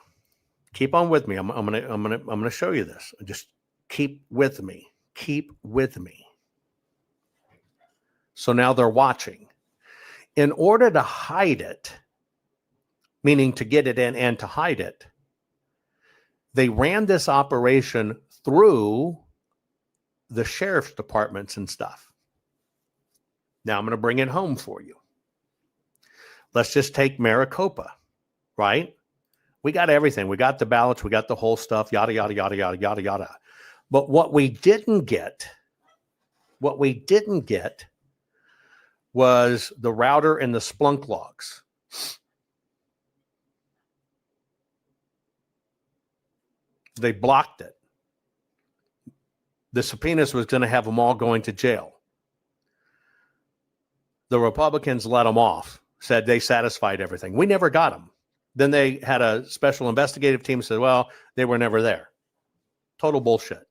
Keep on with me. I'm going to show you this. Just keep with me. So now they're watching. In order to hide it, meaning to get it in and to hide it, they ran this operation through the sheriff's departments and stuff. Now I'm going to bring it home for you. Let's just take Maricopa, right? We got everything. We got the ballots. We got the whole stuff, yada, yada, yada, yada, yada, yada. But what we didn't get What we didn't get was the router and the Splunk logs. They blocked it. The subpoenas was going to have them all going to jail. The Republicans let them off, said they satisfied everything. We never got them. Then they had a special investigative team said, well, they were never there. Total bullshit.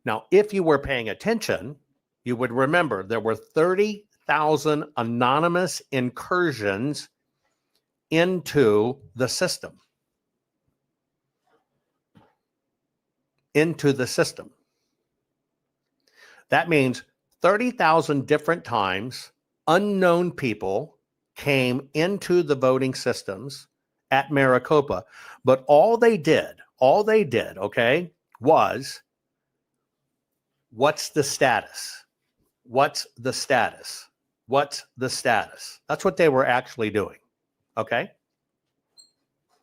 Now, if you were paying attention, you would remember there were 30,000 anonymous incursions into the system. Into the system. That means 30,000 different times unknown people came into the voting systems at Maricopa. But all they did, okay, was what's the status? What's the status? What's the status? That's what they were actually doing, okay?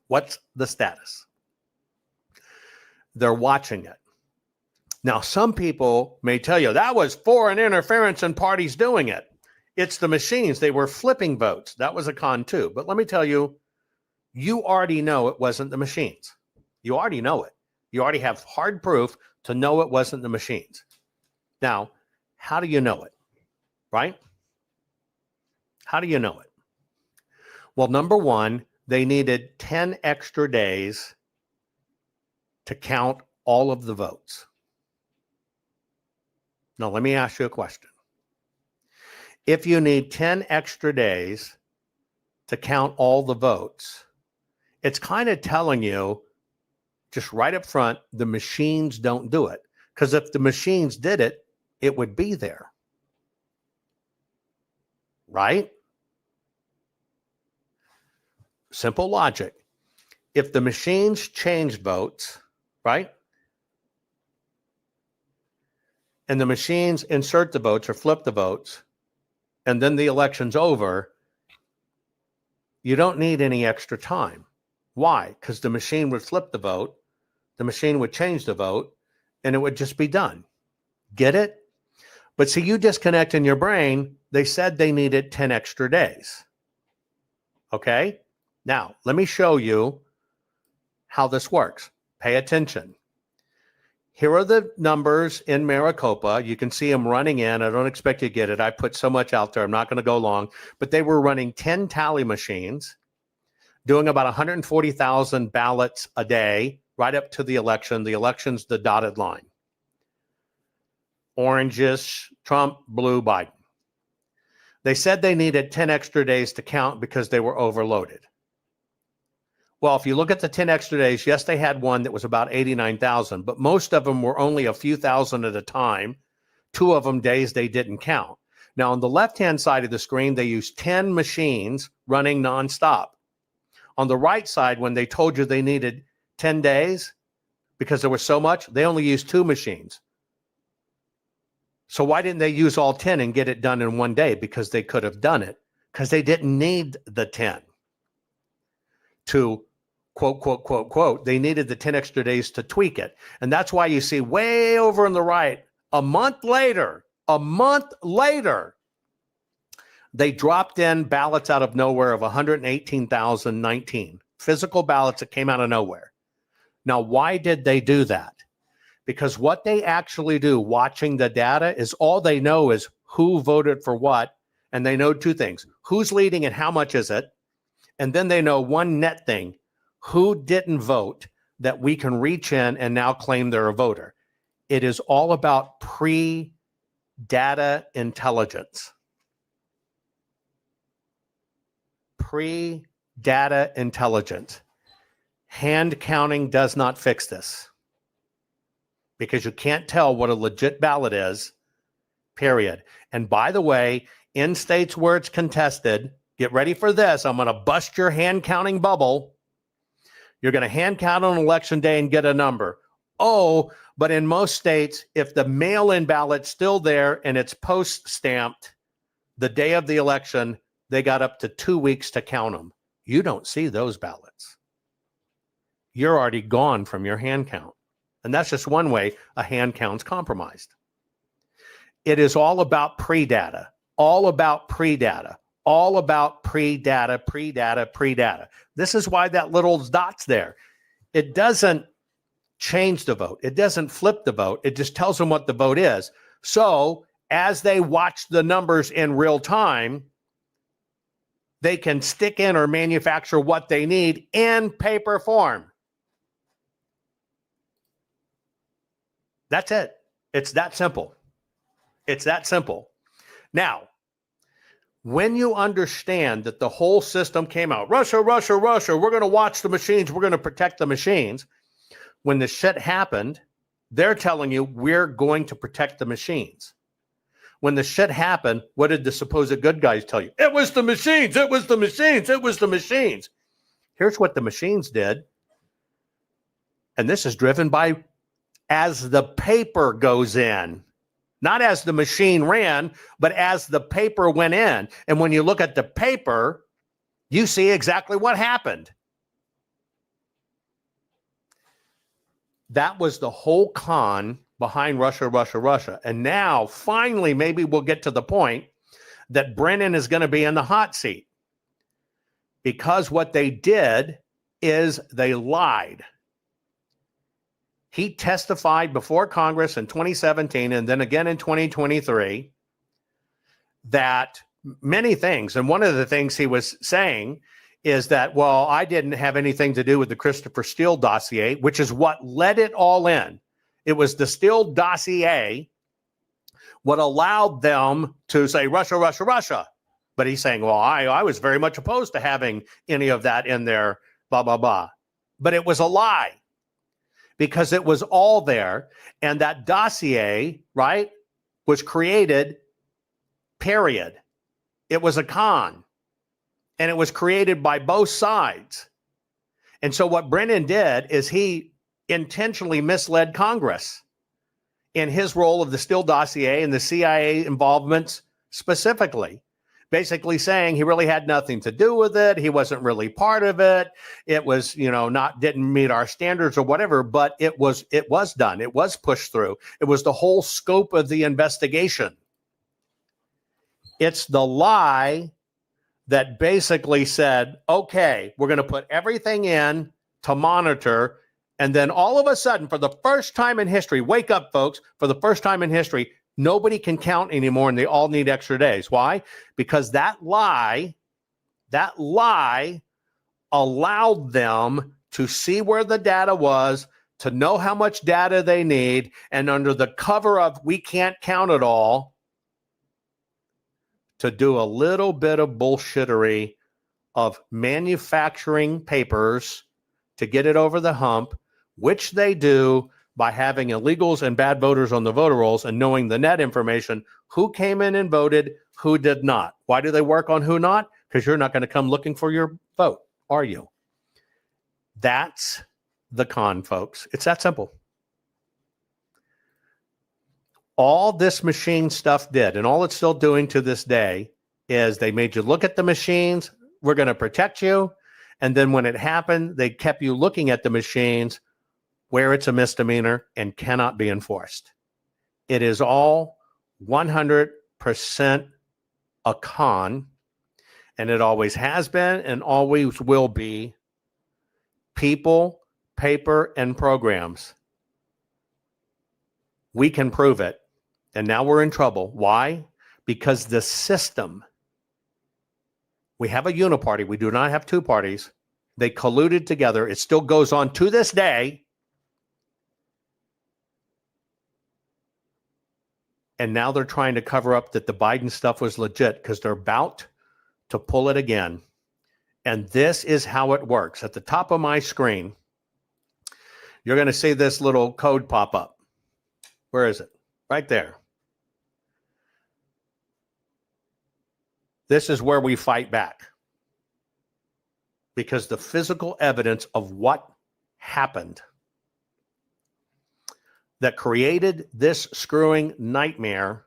What's the status? They're watching it. Now, some people may tell you that was foreign interference and parties doing it. It's the machines. They were flipping votes. That was a con too. But let me tell you, you already know it wasn't the machines. You already know it. You already have hard proof to know it wasn't the machines. Now, how do you know it? Right? How do you know it? Well, number one, they needed 10 extra days to count all of the votes. Now, let me ask you a question. If you need 10 extra days to count all the votes, it's kind of telling you just right up front, the machines don't do it. Because if the machines did it, it would be there. Right? Simple logic. If the machines change votes, right? And the machines insert the votes or flip the votes, and then the election's over, you don't need any extra time. Why? Because the machine would flip the vote, the machine would change the vote, and it would just be done. Get it? But see, you disconnect in your brain, they said they needed 10 extra days. Okay? Now, let me show you how this works. Pay attention. Here are the numbers in Maricopa. You can see them running in. I don't expect you to get it. I put so much out there. I'm not going to go long. But they were running 10 tally machines, doing about 140,000 ballots a day, right up to the election. The election's the dotted line. Orange-ish, Trump, blue, Biden. They said they needed 10 extra days to count because they were overloaded. Well, if you look at the 10 extra days, yes, they had one that was about 89,000, but most of them were only a few thousand at a time. 2 of them days they didn't count. Now, on the left-hand side of the screen, they used 10 machines running nonstop. On the right side, when they told you they needed 10 days, because there was so much, they only used 2 machines. So why didn't they use all 10 and get it done in one day? Because they could have done it, because they didn't need the 10 to quote, quote, quote, quote. They needed the 10 extra days to tweak it. And that's why you see way over on the right, a month later, they dropped in ballots out of nowhere of 118,019 physical ballots that came out of nowhere. Now, why did they do that? Because what they actually do watching the data is all they know is who voted for what. And they know 2 things. Who's leading and how much is it? And then they know one net thing. Who didn't vote that we can reach in and now claim they're a voter? It is all about pre-data intelligence. Pre-data intelligence. Hand counting does not fix this. Because you can't tell what a legit ballot is, period. And by the way, in states where it's contested, get ready for this. I'm going to bust your hand counting bubble. You're going to hand count on election day and get a number. Oh, but in most states, if the mail-in ballot's still there and it's post-stamped the day of the election, they got up to 2 weeks to count them. You don't see those ballots. You're already gone from your hand count. And that's just one way a hand count's compromised. It is all about pre-data, all about pre-data, all about pre-data, pre-data, pre-data. This is why that little dot's there. It doesn't change the vote. It doesn't flip the vote. It just tells them what the vote is. So as they watch the numbers in real time, they can stick in or manufacture what they need in paper form. That's it. It's that simple. It's that simple. Now, when you understand that the whole system came out, Russia, Russia, Russia, we're going to watch the machines, we're going to protect the machines. When the shit happened, they're telling you we're going to protect the machines. When the shit happened, what did the supposed good guys tell you? It was the machines, it was the machines, it was the machines. Here's what the machines did. And this is driven by as the paper goes in. Not as the machine ran, but as the paper went in. And when you look at the paper, you see exactly what happened. That was the whole con behind Russia, Russia, Russia. And now, finally, maybe we'll get to the point that Brennan is going to be in the hot seat. Because what they did is they lied. He testified before Congress in 2017 and then again in 2023 that many things, and one of the things he was saying is that, well, I didn't have anything to do with the Christopher Steele dossier, which is what led it all in. It was the Steele dossier what allowed them to say Russia, Russia, Russia. But he's saying, well, I was very much opposed to having any of that in there, blah, blah, blah. But it was a lie because it was all there. And that dossier, right, was created, period. It was a con. And it was created by both sides. And so what Brennan did is he intentionally misled Congress in his role of the Steele dossier and the CIA involvements specifically, basically saying he really had nothing to do with it. He wasn't really part of it. It was, didn't meet our standards or whatever, but it was done. It was pushed through. It was the whole scope of the investigation. It's the lie that basically said, okay, we're going to put everything in to monitor. And then all of a sudden, for the first time in history, wake up, folks, for the first time in history, nobody can count anymore and they all need extra days. Why? Because that lie allowed them to see where the data was, to know how much data they need, and under the cover of we can't count it all, to do a little bit of bullshittery of manufacturing papers to get it over the hump, which they do by having illegals and bad voters on the voter rolls and knowing the net information, who came in and voted, who did not. Why do they work on who not? Because you're not going to come looking for your vote, are you? That's the con, folks. It's that simple. All this machine stuff did, and all it's still doing to this day, is they made you look at the machines. We're going to protect you. And then when it happened, they kept you looking at the machines where it's a misdemeanor and cannot be enforced. It is all 100% a con, and it always has been and always will be. People, paper, and programs. We can prove it. And now we're in trouble. Why? Because the system, we have a uniparty. We do not have two parties. They colluded together. It still goes on to this day. And now they're trying to cover up that the Biden stuff was legit because they're about to pull it again. And this is how it works. At the top of my screen, you're going to see this little code pop up. Where is it? Right there. This is where we fight back. Because the physical evidence of what happened that created this screwing nightmare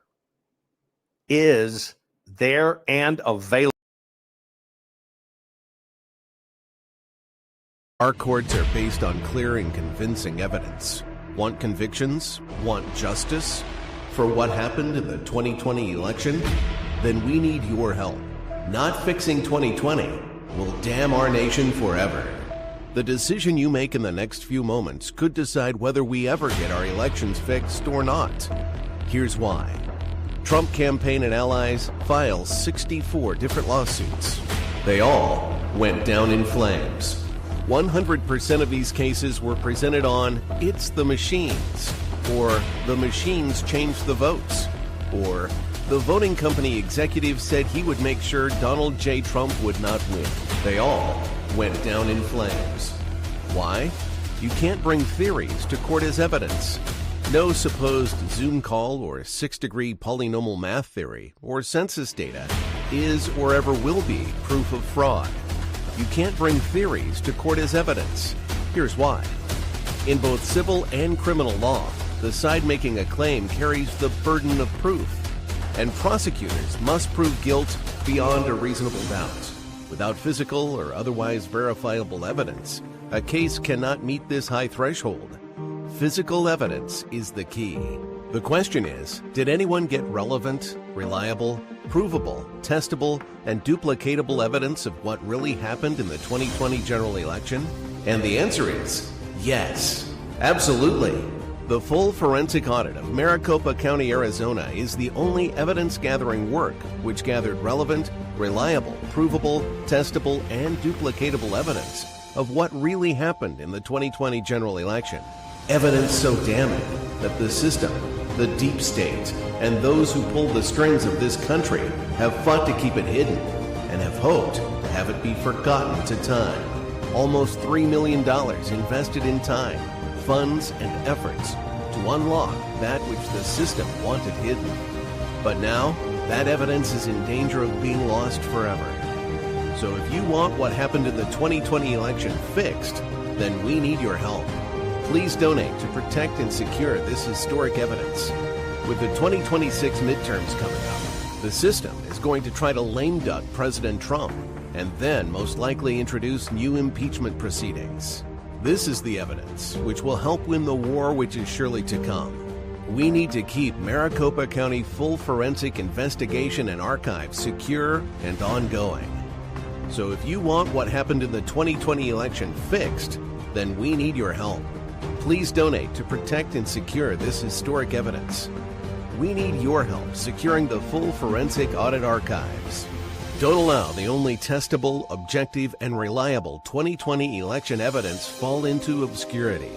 is there and available. Our courts are based on clear and convincing evidence. Want convictions? Want justice? for what happened in the 2020 election? Then we need your help. Not fixing 2020 will damn our nation forever. The decision you make in the next few moments could decide whether we ever get our elections fixed or not. Here's why. Trump campaign and allies file 64 different lawsuits. They all went down in flames. 100% of these cases were presented on "It's the machines," or "The machines changed the votes," or "The voting company executive said he would make sure Donald J. Trump would not win." They all went down in flames. Why? You can't bring theories to court as evidence. No supposed Zoom call or six-degree polynomial math theory or census data is or ever will be proof of fraud. You can't bring theories to court as evidence. Here's why. In both civil and criminal law, the side making a claim carries the burden of proof, and prosecutors must prove guilt beyond a reasonable doubt. Without physical or otherwise verifiable evidence, a case cannot meet this high threshold. Physical evidence is the key. The question is, did anyone get relevant, reliable, provable, testable, and duplicatable evidence of what really happened in the 2020 general election? And the answer is yes, absolutely. The full forensic audit of Maricopa County, Arizona is the only evidence-gathering work which gathered relevant, reliable, provable, testable, and duplicatable evidence of what really happened in the 2020 general election. Evidence so damning that the system, the deep state, and those who pull the strings of this country have fought to keep it hidden and have hoped to have it be forgotten to time. Almost $3 million invested in time, funds, and efforts to unlock that which the system wanted hidden. But now, that evidence is in danger of being lost forever. So if you want what happened in the 2020 election fixed, then we need your help. Please donate to protect and secure this historic evidence. With the 2026 midterms coming up, the system is going to try to lame duck President Trump and then most likely introduce new impeachment proceedings. This is the evidence which will help win the war which is surely to come. We need to keep Maricopa County full forensic investigation and archive secure and ongoing. So if you want what happened in the 2020 election fixed, then we need your help. Please donate to protect and secure this historic evidence. We need your help securing the full forensic audit archives. Don't allow the only testable, objective, and reliable 2020 election evidence fall into obscurity.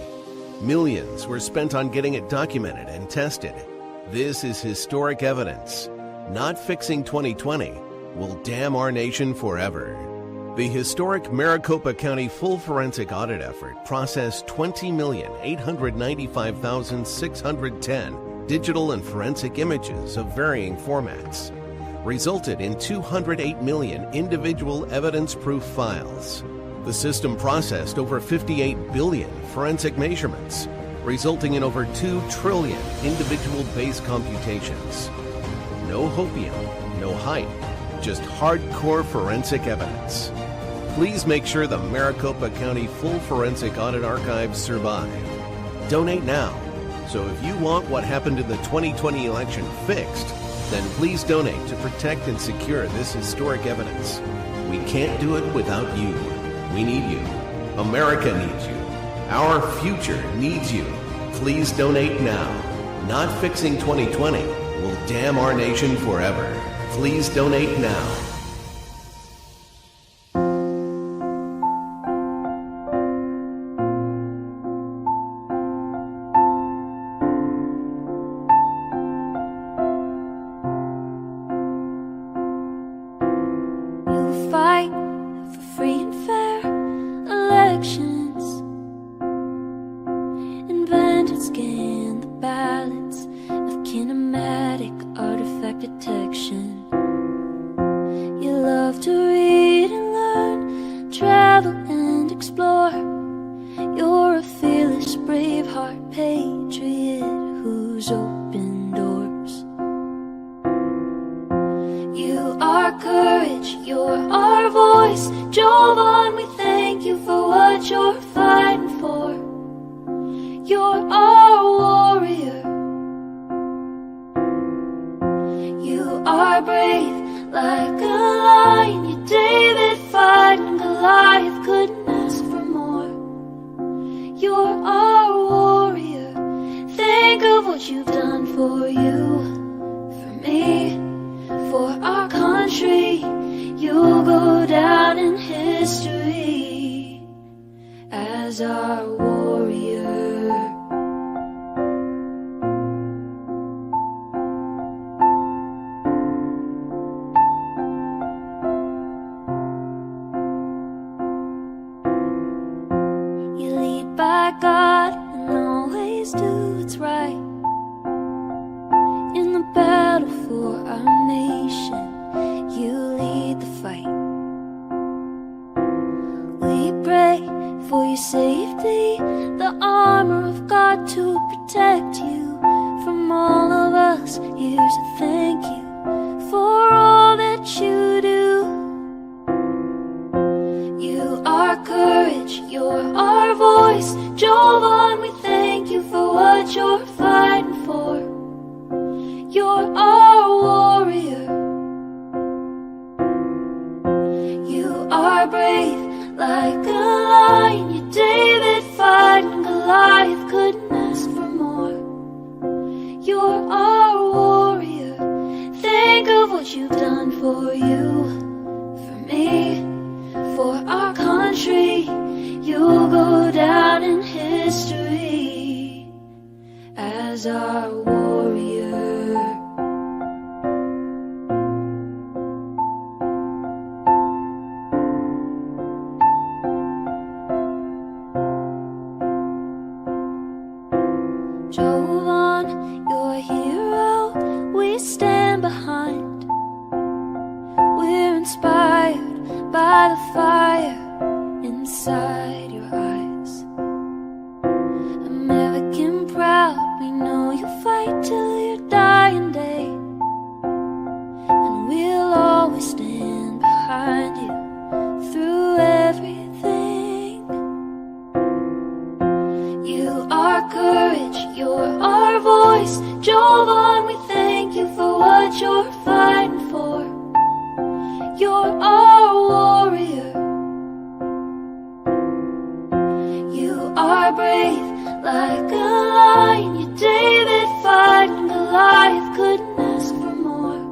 Millions were spent on getting it documented and tested. This is historic evidence. Not fixing 2020 will damn our nation forever. The historic Maricopa County full forensic audit effort processed 20,895,610 digital and forensic images of varying formats, resulted in 208 million individual evidence-proof files. The system processed over 58 billion forensic measurements, resulting in over 2 trillion individual base computations. No hopium, no hype, just hardcore forensic evidence. Please make sure the Maricopa County full forensic audit archives survive. Donate now. So if you want what happened in the 2020 election fixed, then please donate to protect and secure this historic evidence. We can't do it without you. We need you. America needs you. Our future needs you. Please donate now. Not fixing 2020 will damn our nation forever. Please donate now. You're our voice, Jovan, we thank you for what you're fighting for. You're our warrior. for you, for me, for our country. You'll go down in history as our warrior. You lead by God and always do what's right. In the battle for our nation, you lead the fight. We pray for your safety, the armor of God to protect you. From all of us, here's a thank you for all that you do. You are courage, you're our voice. Jovan, we thank you for what you're fighting for. You're our warrior. You are brave like a lion. You're David fighting Goliath, couldn't ask for more. You're our warrior. Think of what you've done for you, for me, for our country. You'll go down in history as our warrior. Jovan, you're a hero we stand behind. We're inspired by the fire inside your eyes. American proud, we know you fight till your dying day. And we'll always stand behind you through everything. You are courage, you're our voice. Jovan, we thank you for what you're fighting for. You're our warrior. You are brave like a lion. You're David fighting Goliath, couldn't ask for more.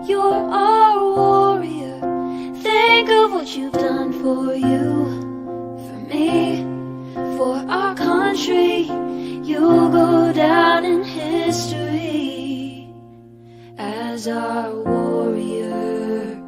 You're our warrior. Think of what you've done for you, for me, for our country. You'll go down in history as our warrior.